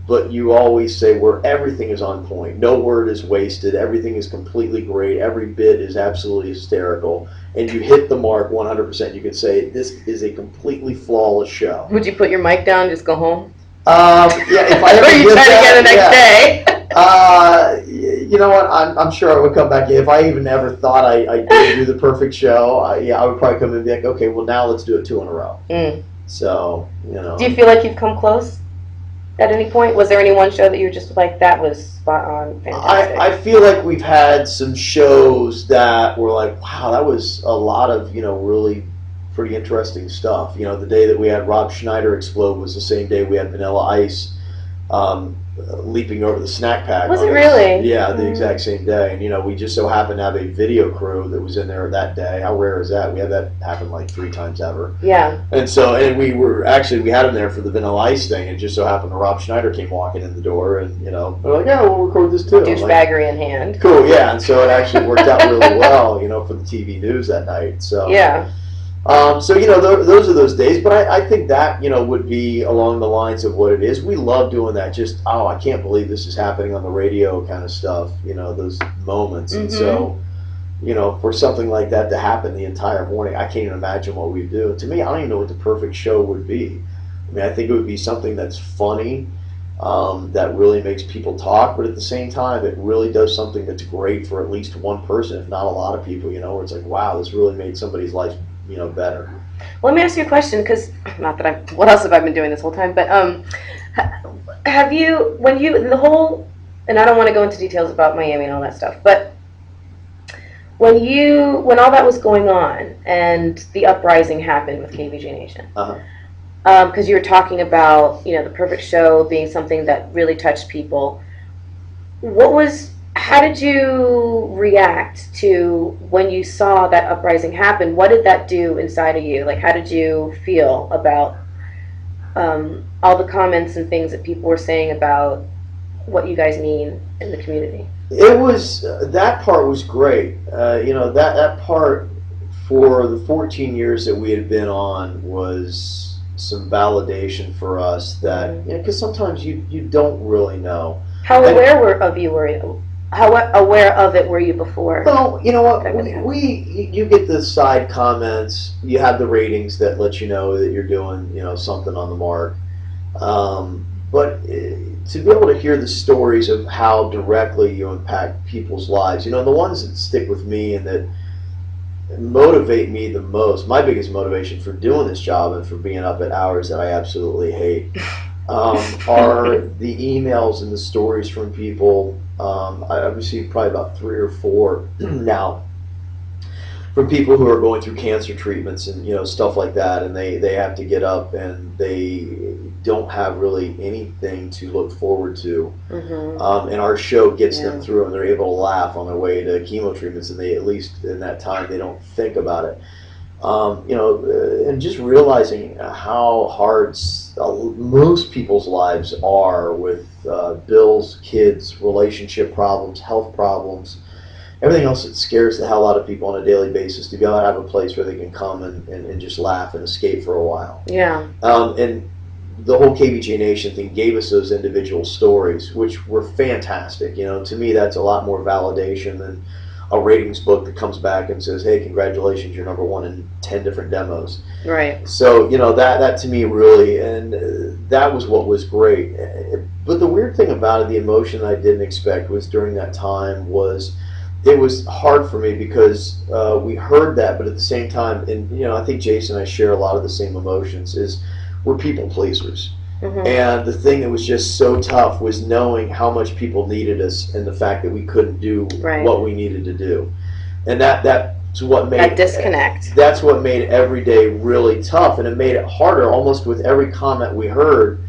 But you always say where everything is on point, no word is wasted, everything is completely great, every bit is absolutely hysterical, and you hit the mark 100%. You can say this is a completely flawless show.
Would you put your mic down and just go home?
Yeah, if I ever
or you try again the next day?
You know what? I'm sure I would come back. If I even ever thought I did do the perfect show, I would probably come in and be like, okay, well now let's do it 2 in a row. So
Do you feel like you've come close at any point? Was there any one show that you were just like, that was spot on, fantastic?
I feel like we've had some shows that were like, wow, that was a lot of really pretty interesting stuff. The day that we had Rob Schneider explode was the same day we had Vanilla Ice leaping over the snack pack.
Was it really?
Yeah, the exact same day. And we just so happened to have a video crew that was in there that day. How rare is that? We had that happen like 3 times ever.
Yeah.
And so, we had him there for the Vanilla Ice thing, and just so happened that Rob Schneider came walking in the door, and they're like, yeah, we'll record this too.
Douchebaggery in hand.
Cool, yeah. And so it actually worked out really well, for the TV news that night. So
yeah.
So those are those days, but I think that would be along the lines of what it is. We love doing that. Just I can't believe this is happening on the radio kind of stuff. Those moments, and so for something like that to happen the entire morning, I can't even imagine what we'd do. To me, I don't even know what the perfect show would be. I mean, I think it would be something that's funny, that really makes people talk, but at the same time, it really does something that's great for at least one person, if not a lot of people, where it's like, wow, this really made somebody's life, better.
Well, let me ask you a question, because not that what else have I been doing this whole time? But have you, and I don't want to go into details about Miami and all that stuff, but when all that was going on and the uprising happened with KVJ Nation, because you were talking about the perfect show being something that really touched people, how did you react to when you saw that uprising happen? What did that do inside of you? Like, how did you feel about all the comments and things that people were saying about what you guys mean in the community?
It was that part was great. That part for the 14 years that we had been on was some validation for us that because sometimes you don't really know.
How aware of you were you? How aware of it were you before?
Well, you know what? You get the side comments. You have the ratings that let you know that you're doing something on the mark. But to be able to hear the stories of how directly you impact people's lives, the ones that stick with me and that motivate me the most, my biggest motivation for doing this job and for being up at hours that I absolutely hate, are the emails and the stories from people. I've received probably about 3 or 4 now from people who are going through cancer treatments and stuff like that, and they have to get up and they don't have really anything to look forward to, and our show gets them through, and they're able to laugh on their way to chemo treatments, and they, at least in that time, they don't think about it. And just realizing how hard most people's lives are with bills, kids, relationship problems, health problems, everything else that scares the hell out of people on a daily basis, to be able to have a place where they can come and just laugh and escape for a while.
Yeah.
And the whole KVJ Nation thing gave us those individual stories, which were fantastic. To me, that's a lot more validation than a ratings book that comes back and says, hey, congratulations, you're number 1 in 10 different demos.
Right.
So, that to me really, and that was what was great. But the weird thing about it, the emotion I didn't expect was during that time was, it was hard for me because we heard that, but at the same time, and I think Jason and I share a lot of the same emotions, is we're people pleasers. And the thing that was just so tough was knowing how much people needed us and the fact that we couldn't do what we needed to do. And that's what made
that disconnect.
That's what made every day really tough, and it made it harder almost with every comment we heard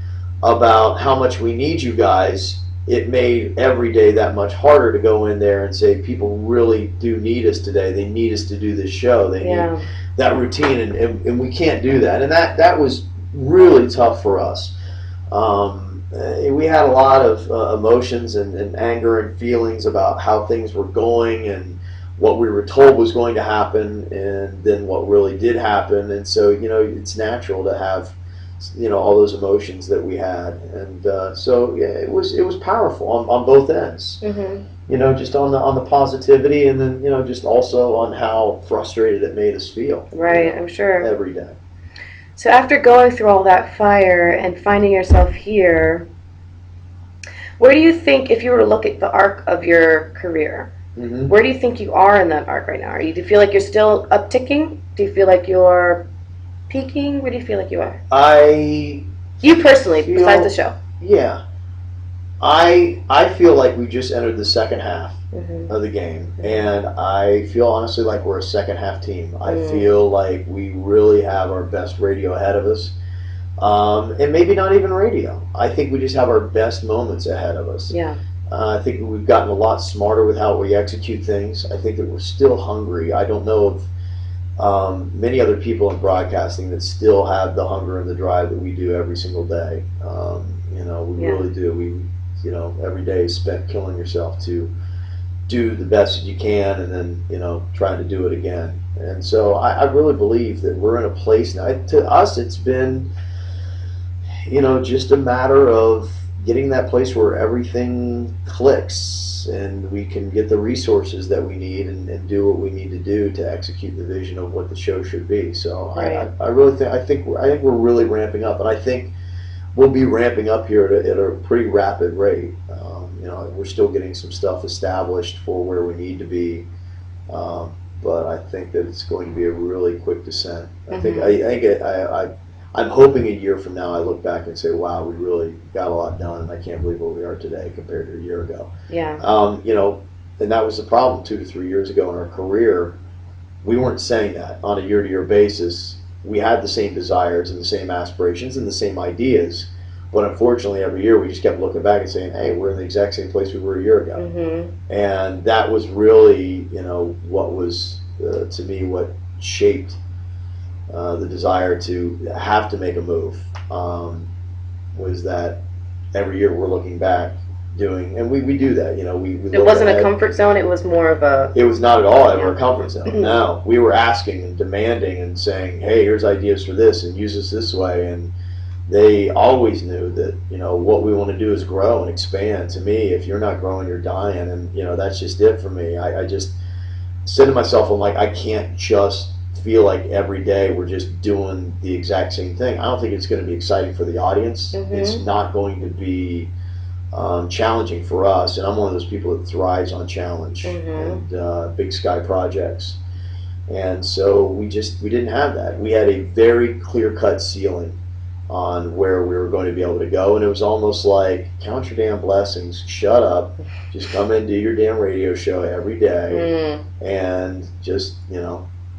about how much we need you guys. It made every day that much harder to go in there and say, people really do need us today. They need us to do this show. They need that routine, and we can't do that. And that was really tough for us. We had a lot of emotions and anger and feelings about how things were going and what we were told was going to happen, and then what really did happen. And so, it's natural to have all those emotions that we had, and so it was powerful on both ends. Just on the positivity, and then just also on how frustrated it made us feel.
Right, I'm sure.
Every day.
So after going through all that fire and finding yourself here, where do you think, if you were to look at the arc of your career, where do you think you are in that arc right now? Do you feel like you're still upticking? Do you feel like you're peaking? Where do you feel like you are? You personally, besides the show.
Yeah. I feel like we just entered the second half of the game, and I feel honestly like we're a second half team. I feel like we really have our best radio ahead of us, and maybe not even radio. I think we just have our best moments ahead of us.
Yeah.
I think we've gotten a lot smarter with how we execute things. I think that we're still hungry. I don't know of many other people in broadcasting that still have the hunger and the drive that we do every single day. We really do. Every day is spent killing yourself to do the best that you can, and then trying to do it again. And so I really believe that we're in a place now. To us, it's been just a matter of getting that place where everything clicks and we can get the resources that we need and do what we need to do to execute the vision of what the show should be. So
Right.
I really think we're really ramping up, and I think we'll be ramping up here at a pretty rapid rate. We're still getting some stuff established for where we need to be, but I think that it's going to be a really quick descent. I'm hoping a year from now I look back and say, wow, we really got a lot done, and I can't believe where we are today compared to a year ago.
Yeah.
And that was the problem 2 to 3 years ago in our career. We weren't saying that on a year-to-year basis. We had the same desires and the same aspirations and the same ideas, but unfortunately every year we just kept looking back and saying, hey, we're in the exact same place we were a year ago.
Mm-hmm.
And that was really, what was, to me, what shaped the desire to have to make a move, was that every year we're looking back doing, and we do that, we
It wasn't a comfort zone, it was more of a...
It was not at all ever a comfort zone. No, we were asking and demanding and saying, hey, here's ideas for this and use this way, and they always knew that, what we want to do is grow and expand. To me, if you're not growing, you're dying, and, that's just it for me. I just said to myself, I'm like, I can't just feel like every day we're just doing the exact same thing. I don't think it's going to be exciting for the audience.
Mm-hmm.
It's not going to be challenging for us, and I'm one of those people that thrives on challenge and big sky projects. And so we didn't have that. We had a very clear-cut ceiling on where we were going to be able to go, and it was almost like, count your damn blessings, shut up, just come in, do your damn radio show every day, and just,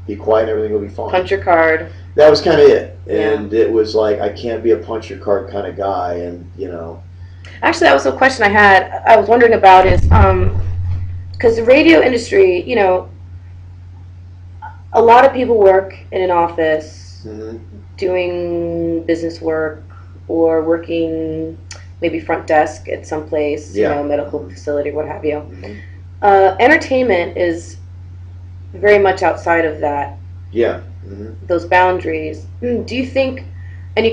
be quiet and everything will be fine.
Punch your card.
That was kind of it. And it was like, I can't be a punch your card kind of guy, and,
Actually, that was a question I was wondering about is, because the radio industry, a lot of people work in an office doing business work or working maybe front desk at some place, medical facility, what have you. Entertainment is very much outside of that.
Yeah.
Those boundaries. Do you think, and we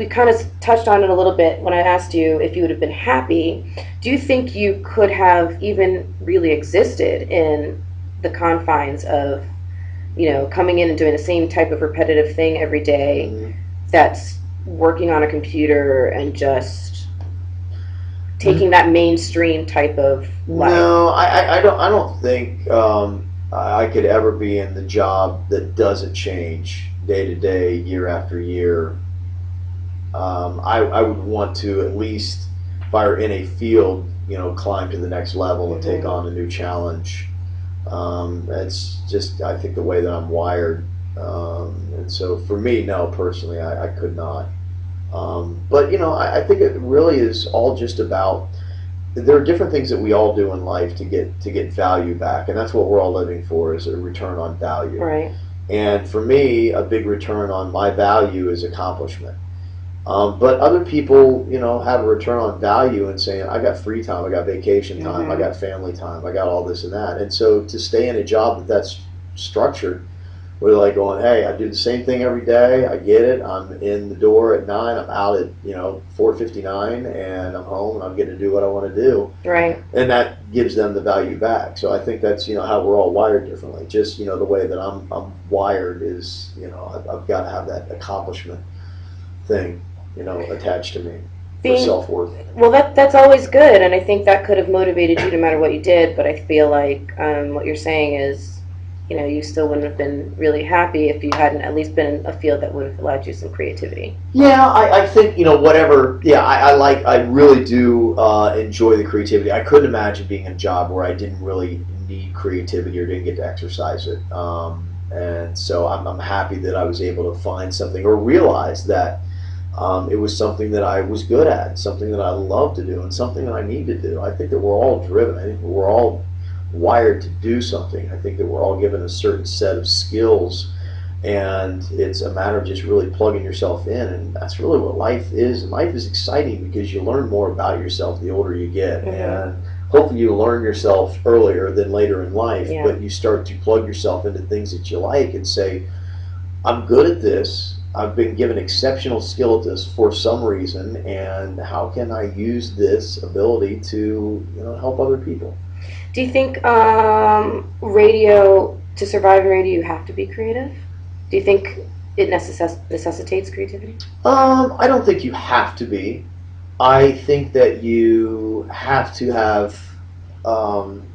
kind of touched on it a little bit when I asked you if you would have been happy, do you think you could have even really existed in the confines of, coming in and doing the same type of repetitive thing every day, that's working on a computer and just taking that mainstream type of life?
No, I don't think I could ever be in the job that doesn't change day to day, year after year. I would want to, at least if I were in a field, climb to the next level and take on a new challenge. That's just, I think, the way that I'm wired. And so for me, no, personally, I could not. But, I think it really is all just about, there are different things that we all do in life to get value back. And that's what we're all living for, is a return on value.
Right.
And for me, a big return on my value is accomplishment. But other people, have a return on value and saying, I got free time, I got vacation time, I got family time, I got all this and that. And so to stay in a job that's structured, where they're like going, hey, I do the same thing every day, I get it, I'm in the door at 9, I'm out at 4:59, and I'm home and I'm getting to do what I want to do.
Right.
And that gives them the value back. So I think that's how we're all wired differently. Just the way that I'm wired is I've got to have that accomplishment thing attached to me for self-worth.
Well, that's always good, and I think that could have motivated you no matter what you did, but I feel like what you're saying is, you still wouldn't have been really happy if you hadn't at least been in a field that would have allowed you some creativity.
Yeah, I think, whatever, I really do enjoy the creativity. I couldn't imagine being in a job where I didn't really need creativity or didn't get to exercise it. And so I'm happy that I was able to find something or realize that it was something that I was good at, something that I love to do, and something that I need to do. I think that we're all driven. I think we're all wired to do something. I think that we're all given a certain set of skills, and it's a matter of just really plugging yourself in, and that's really what life is. And life is exciting because you learn more about yourself the older you get, and hopefully you learn yourself earlier than later in life, but you start to plug yourself into things that you like and say, I'm good at this, I've been given exceptional skill at this for some reason, and how can I use this ability to help other people?
Do you think radio, to survive in radio, you have to be creative? Do you think it necessitates creativity?
I don't think you have to be. I think that you have to have um,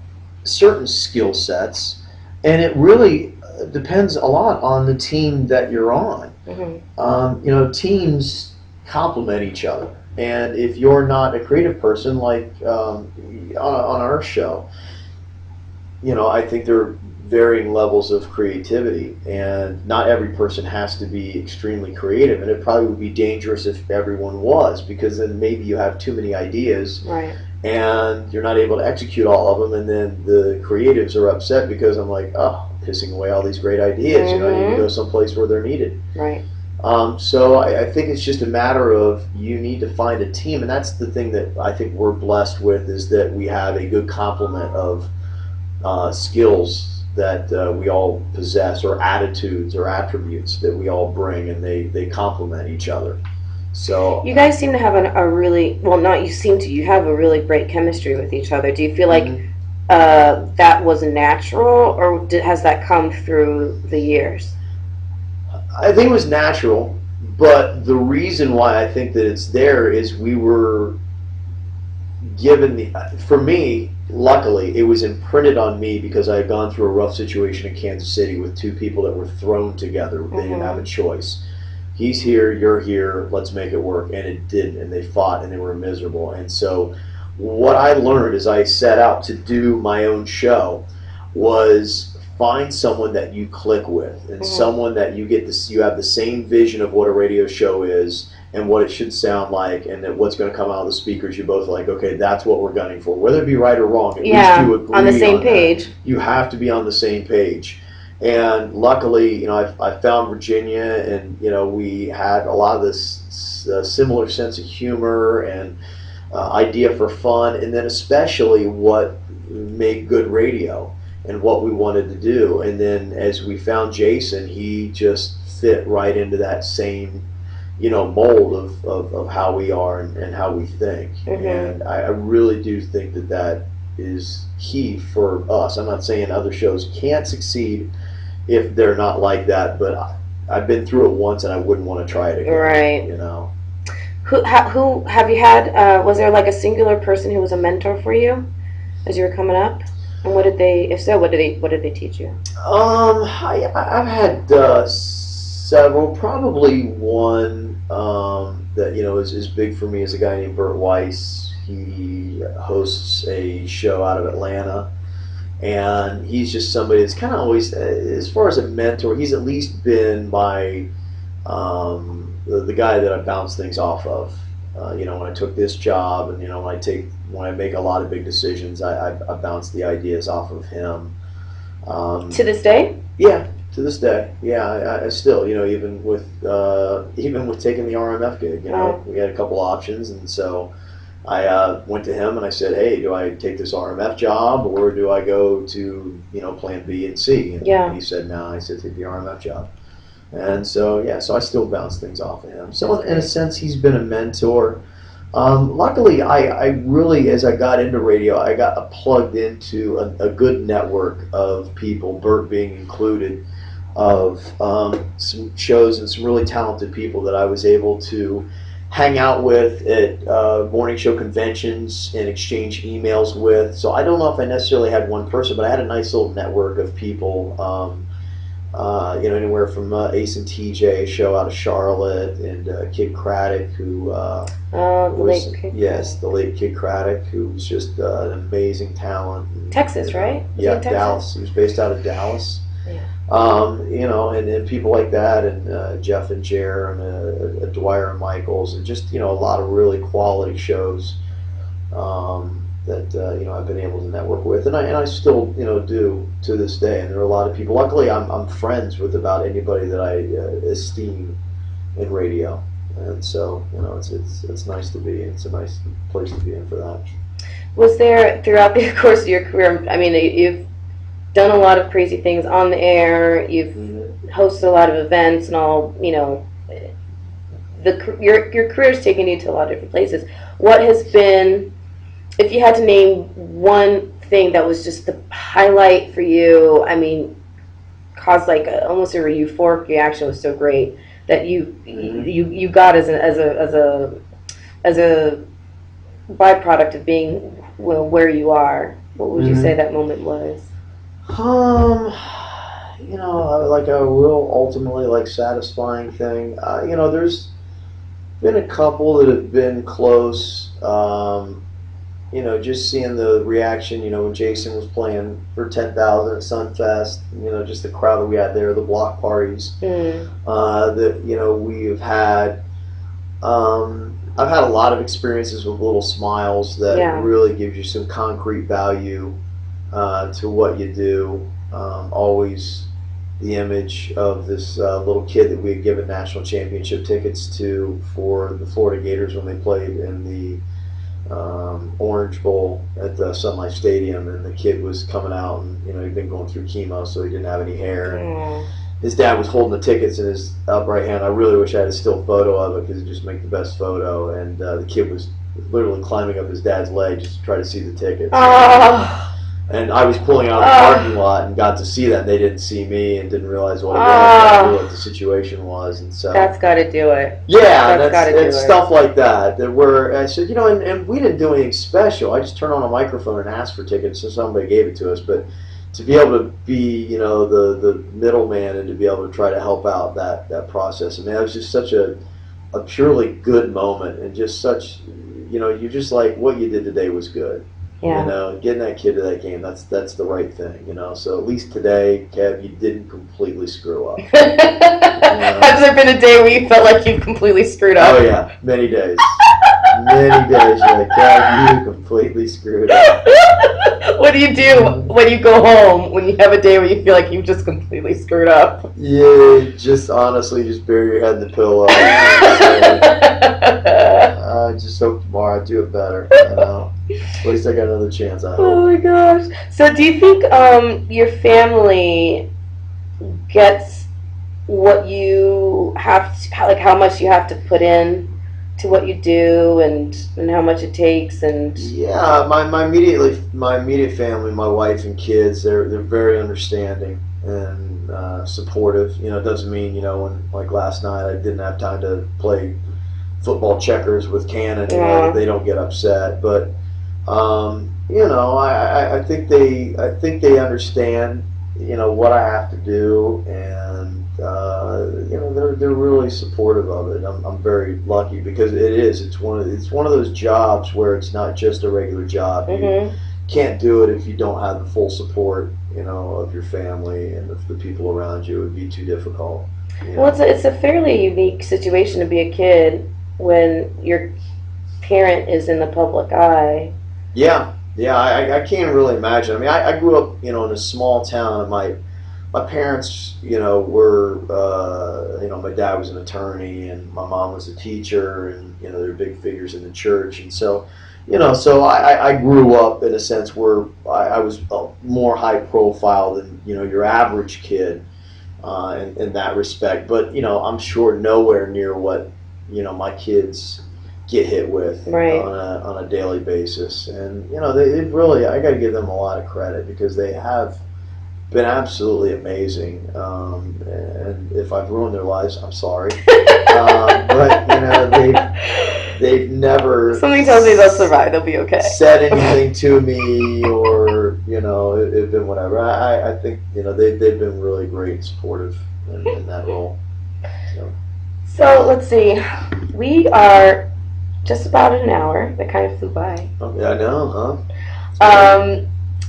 certain skill sets, and it really depends a lot on the team that you're on.
Mm-hmm.
Teams complement each other, and if you're not a creative person, like on our show, I think there are varying levels of creativity, and not every person has to be extremely creative. And it probably would be dangerous if everyone was, because then maybe you have too many ideas,
right,
and you're not able to execute all of them, and then the creatives are upset because I'm like, oh, I'm pissing away all these great ideas.
Mm-hmm.
I need to go someplace where they're needed.
Right.
So I think it's just a matter of you need to find a team, and that's the thing that I think we're blessed with, is that we have a good complement of skills that we all possess, or attitudes or attributes that we all bring, and they complement each other. So
you guys seem to have a really, well, not you seem to, you have a really great chemistry with each other. Do you feel like that was natural, or has that come through the years?
I think it was natural, but the reason why I think that it's there is we were given for me, luckily, it was imprinted on me because I had gone through a rough situation in Kansas City with two people that were thrown together. They didn't have a choice. He's here, you're here, let's make it work. And it didn't, and they fought, and they were miserable. And so what I learned as I set out to do my own show was find someone that you click with, and someone that you have the same vision of what a radio show is and what it should sound like, and that what's going to come out of the speakers. You're both like, okay, that's what we're gunning for, whether it be right or wrong. At least you agree
on the same page.
That. You have to be on the same page. And luckily, I found Virginia, and we had a lot of this similar sense of humor and idea for fun, and then especially what made good radio and what we wanted to do. And then as we found Jason, he just fit right into that same mold of how we are and how we think. And I really do think that is key for us. I'm not saying other shows can't succeed if they're not like that, but I've been through it once, and I wouldn't want to try it again.
Right. Who have you had? Was there like a singular person who was a mentor for you as you were coming up? And what did they? If so, what did they teach you?
I've had several. Probably one that is big for me is a guy named Bert Weiss. He hosts a show out of Atlanta, and he's just somebody that's kind of always, as far as a mentor, he's at least been my the guy that I bounce things off of. When I took this job, and when I make a lot of big decisions, I bounce the ideas off of him.
To this day?
Yeah, to this day. Yeah, I still, even with taking the RMF gig, we had a couple options, and so I went to him and I said, hey, do I take this RMF job, or do I go to plan B and C? And he said, no. I said, take the RMF job. And so I still bounce things off of him. So in a sense, he's been a mentor. Luckily, I really, as I got into radio, I got plugged into a good network of people, Bert being included, of some shows and some really talented people that I was able to hang out with at morning show conventions and exchange emails with. So I don't know if I necessarily had one person, but I had a nice little network of people. Anywhere from Ace and TJ, a show out of Charlotte, and Kid Craddock, who
the
late Kid Craddock, who was just an amazing talent.
Texas, right?
Dallas. He was based out of Dallas.
Yeah.
And people like that, and Jeff and Jer, and Dwyer and Michaels, and just a lot of really quality shows that I've been able to network with, and I still do to this day. And there are a lot of people. Luckily, I'm friends with about anybody that I esteem in radio, and so it's nice to be. It's a nice place to be in for that.
Was there, throughout the course of your career, I mean, you've done a lot of crazy things on the air. You've hosted a lot of events and all, your career's taken you to a lot of different places. What has been, if you had to name one thing that was just the highlight for you? I mean, caused like almost a euphoric reaction, was so great that you got as a byproduct of being where you are. What would you say that moment was?
Like a real ultimately like satisfying thing. There's been a couple that have been close. Just seeing the reaction, when Jason was playing for 10,000 at Sunfest, just the crowd that we had there, the block parties that, we've had. I've had a lot of experiences with little smiles that really gives you some concrete value to what you do. Always the image of this little kid that we had given national championship tickets to for the Florida Gators when they played in the Orange Bowl at the Sun Life Stadium, and the kid was coming out, and he'd been going through chemo, so he didn't have any hair. And his dad was holding the tickets in his upright hand. I really wish I had a still photo of it because it just make the best photo. And the kid was literally climbing up his dad's leg just to try to see the tickets. And I was pulling out of the parking lot and got to see that. And they didn't see me and didn't realize what it was. I knew what the situation was, and so
that's got to do it.
Yeah, it's stuff like that where I said, and we didn't do anything special. I just turned on a microphone and asked for tickets, so somebody gave it to us. But to be able to be, the middleman and to be able to try to help out that process, I mean, it was just such a purely good moment, and just such, you're just like, what you did today was good. Yeah. Getting that kid to that game, that's the right thing, So at least today, Kev, you didn't completely screw up.
Has there been a day where you felt like you completely screwed up?
Oh yeah, many days. Many days you're like, Kev, you completely screwed up.
What do you do when you go home, when you have a day where you feel like you've just completely screwed up?
Yeah, just honestly, just bury your head in the pillow. I just hope tomorrow I do it better. At least I got another chance, I hope.
Oh my gosh. So do you think your family gets what you have to, like how much you have to put in to what you do, and how much it takes? And
yeah, my immediate family, my wife and kids, they're very understanding and supportive. It doesn't mean when, like last night, I didn't have time to play football checkers with Cannon. They don't get upset, but I think they understand what I have to do, and they're really supportive of it. I'm very lucky because it's one of those jobs where it's not just a regular job. You can't do it if you don't have the full support of your family and of the people around you. It would be too difficult.
Well, it's a fairly unique situation to be a kid when your parent is in the public eye.
Yeah, I can't really imagine. I mean, I grew up, in a small town, and my parents, were, my dad was an attorney, and my mom was a teacher, and they're big figures in the church, and so, so I grew up in a sense where I was more high profile than your average kid, in that respect. But I'm sure nowhere near what my kids get hit with on a daily basis. And they really, I got to give them a lot of credit because they have been absolutely amazing. And if I've ruined their lives, I'm sorry. But they've never,
something tells me they'll survive. They'll be okay.
Said anything to me, or it's been whatever. I think they've been really great and supportive in that role.
So let's see, we are just about an hour. That kind of flew by.
Oh, yeah, I know, huh?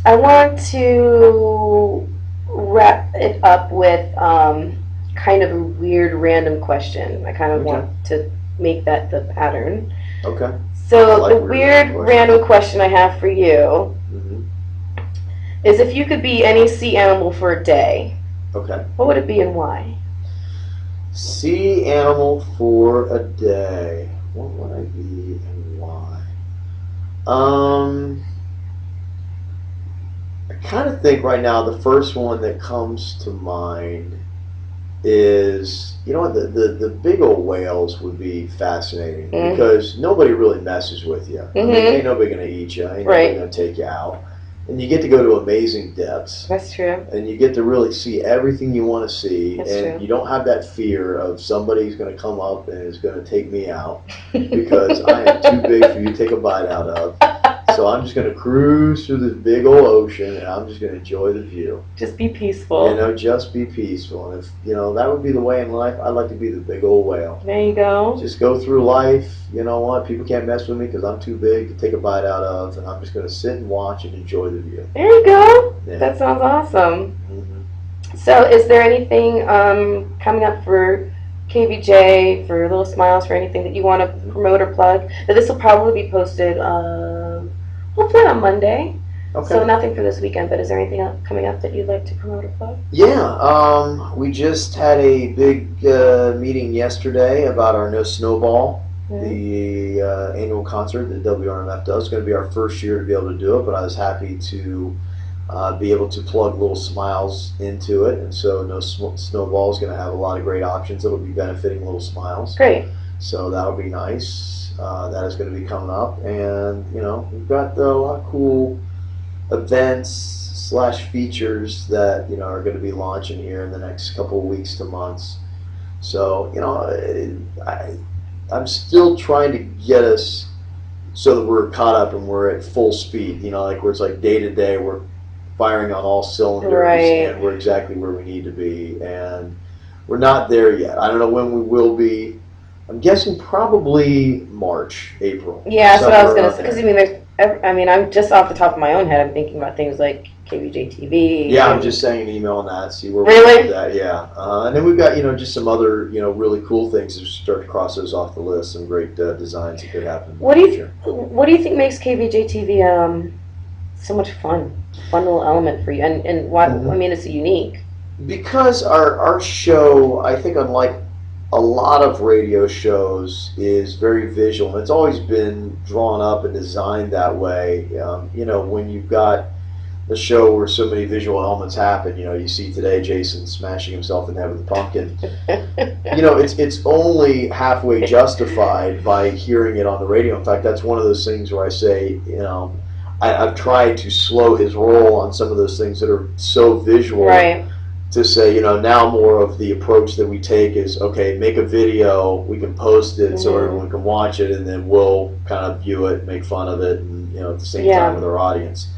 I want to wrap it up with kind of a weird random question. I kind of want to make that the pattern.
Okay.
So like the weird random question I have for you is, if you could be any sea animal for a day, what would it be and why?
Sea animal for a day. What would I be and why? I kind of think right now the first one that comes to mind is, you know what, the big old whales would be fascinating
Mm.
because nobody really messes with you. I mean, ain't nobody going to eat you. Ain't
Right.
nobody going to take you out. And you get to go to amazing depths.
That's true.
And you get to really see everything you want to see.
That's
and
true.
You don't have that fear of somebody's going to come up and is going to take me out because I am too big for you to take a bite out of. So I'm just going to cruise through this big old ocean, and I'm just going to enjoy the view.
Just be peaceful.
You know, just be peaceful. And if, you know, that would be the way in life, I'd like to be the big old whale.
There you go.
Just go through life. You know what? People can't mess with me because I'm too big to take a bite out of, and I'm just going to sit and watch and enjoy the view.
There you go.
Yeah.
That sounds awesome.
Mm-hmm.
So is there anything coming up for KVJ, for Little Smiles, for anything that you want to promote or plug? Now, this will probably be posted hopefully on Monday.
Okay.
So nothing for this weekend, but is there anything coming up that you'd like to promote or plug?
Yeah, we just had a big meeting yesterday about our No Snowball, the annual concert that WRMF does. It's going to be our first year to be able to do it, but I was happy to be able to plug Little Smiles into it. And so No Snowball is going to have a lot of great options that will be benefiting Little Smiles.
Great.
So that'll be nice. That is going to be coming up. And, you know, we've got a lot of cool events / features that, you know, are going to be launching here in the next couple of weeks to months. So, you know, I'm still trying to get us so that we're caught up and we're at full speed, you know, like where it's like day to day, we're firing on all cylinders,
right,
and we're exactly where we need to be. And we're not there yet. I don't know when we will be. I'm guessing probably March, April.
Yeah, that's what I was going to say. Because, I'm just off the top of my own head, I'm thinking about things like KVJ TV.
Yeah, I'm just sending an email on that, see where
really?
we're at. Yeah. And then we've got, you know, just some other, you know, really cool things to start to cross those off the list. Some great designs that could happen.
What do you think makes KVJ TV so much fun? Fun little element for you. And why, I mean, it's unique.
Because our show, I think, unlike a lot of radio shows, is very visual, and it's always been drawn up and designed that way. You know, when you've got a show where so many visual elements happen, you know, you see today Jason smashing himself in the head with a pumpkin. You know, it's only halfway justified by hearing it on the radio. In fact, that's one of those things where I say, you know, I've tried to slow his roll on some of those things that are so visual.
Right.
To say, you know, now more of the approach that we take is, okay, make a video, we can post it so everyone can watch it, and then we'll kind of view it, make fun of it, and, you know, at the same time with our audience.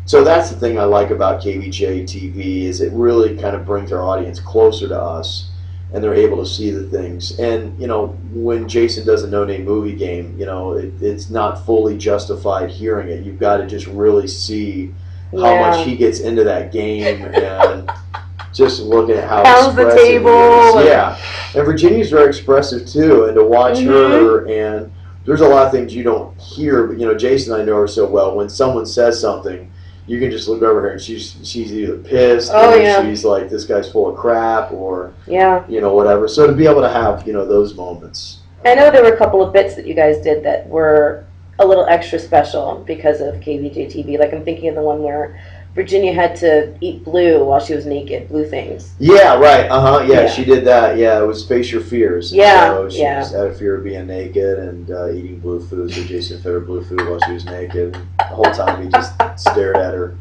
So that's the thing I like about KVJ TV, is it really kind of brings our audience closer to us, and they're able to see the things. And, you know, when Jason does a no-name movie game, you know, it's not fully justified hearing it. You've got to just really see how much he gets into that game, and just looking at how expressive
the table.
He is. Yeah. And Virginia's very expressive too, and to watch her, and there's a lot of things you don't hear, but, you know, Jason and I know her so well. When someone says something, you can just look over her and she's either pissed or she's like, this guy's full of crap, or you know, whatever. So to be able to have, you know, those moments.
I know there were a couple of bits that you guys did that were a little extra special because of KVJ TV. Like, I'm thinking of the one where Virginia had to eat blue while she was naked, blue things.
Yeah, right. Yeah, she did that. Yeah, it was Face Your Fears.
Yeah,
so she just had a fear of being naked and eating blue food. So Jason fed her blue food while she was naked. The whole time he just stared at her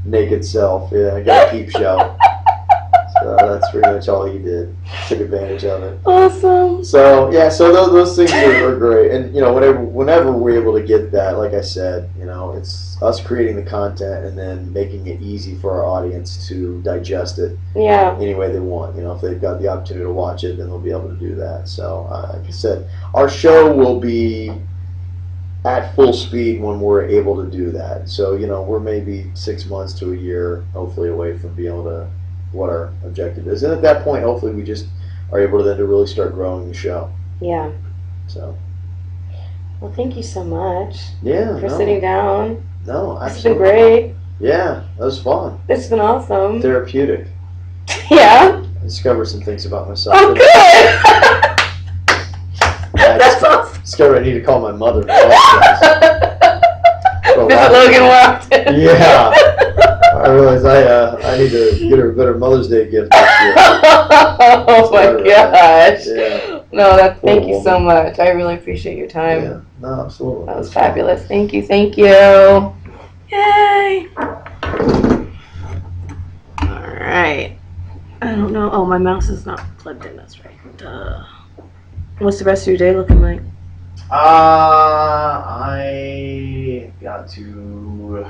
naked self. Yeah, I got a peep show. So that's pretty much all he did. Took advantage of it.
Awesome.
So yeah, so those things are great, and, you know, whenever we're able to get that, like I said, you know, it's us creating the content and then making it easy for our audience to digest it. Any way they want. You know, if they've got the opportunity to watch it, then they'll be able to do that. So like I said, our show will be at full speed when we're able to do that. So, you know, we're maybe 6 months to a year, hopefully, away from being able to what our objective is, and at that point, hopefully, we just are able to then to really start growing the show.
Yeah.
So.
Well, thank you so much.
Yeah.
For sitting down.
No,
absolutely. It's been great.
Yeah, that was fun.
It's been awesome.
Therapeutic.
Yeah.
I discovered some things about myself.
Oh, good. That's awesome.
Discovered I need to call my mother.
Mr. Logan walked in.
Yeah. I realize I need to get her a better Mother's Day gift this year.
Oh my gosh.
Yeah.
No, thank you so much. I really appreciate your time.
Yeah. No, absolutely.
That was fabulous. Thank you. Yay. Alright. I don't know. Oh, my mouse is not plugged in. That's right. Duh. What's the rest of your day looking like?
I got to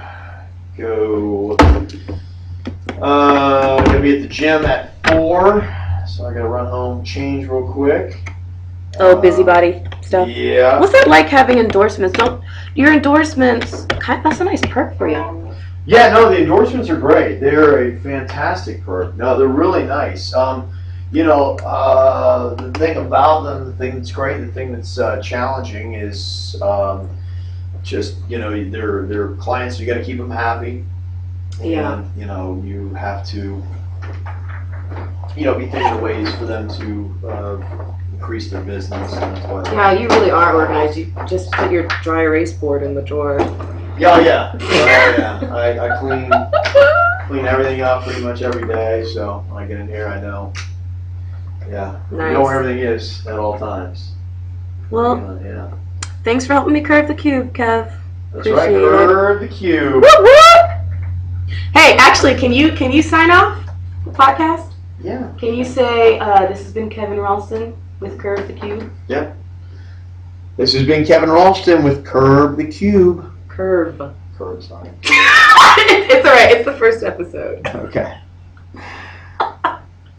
go. Gonna be at the gym at 4, so I gotta run home, change real quick.
Oh, busybody stuff.
Yeah.
What's that like having endorsements? Your endorsements? That's a nice perk for you.
Yeah, no, the endorsements are great. They're a fantastic perk. No, they're really nice. The thing about them, the thing that's great, the thing that's challenging is just, they're clients, you got to keep them happy.
Yeah.
And, you have to, be thinking of ways for them to increase their business. And that's why
Yeah, you really are organized. You just put your dry erase board in the drawer.
Yeah. I clean everything up pretty much every day, so when I get in here, I know. Yeah,
Nice.
I know where everything is at all times.
Well,
yeah.
Thanks for helping me curve the cube, Kev.
That's right, curve the cube.
Woo woo! Hey, actually, can you sign off the podcast?
Yeah.
Can you say this has been Kevin Rolston with Curve the Cube?
Yep. This has been Kevin Rolston with Curve the Cube.
Curve.
Sorry.
It's alright, it's the first episode.
Okay.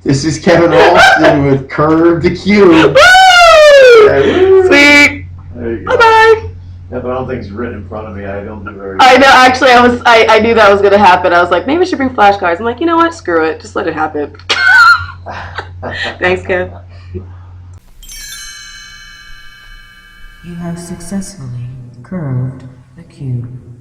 This is Kevin Rolston with Curve the Cube.
Woo! Sweet.
There you go.
Bye-bye.
Yeah, but I don't think it's written in front of me. I don't do very
I know, actually, I knew that was going to happen. I was like, maybe I should bring flashcards. I'm like, you know what? Screw it. Just let it happen. Thanks, Kev.
You have successfully curved the cube.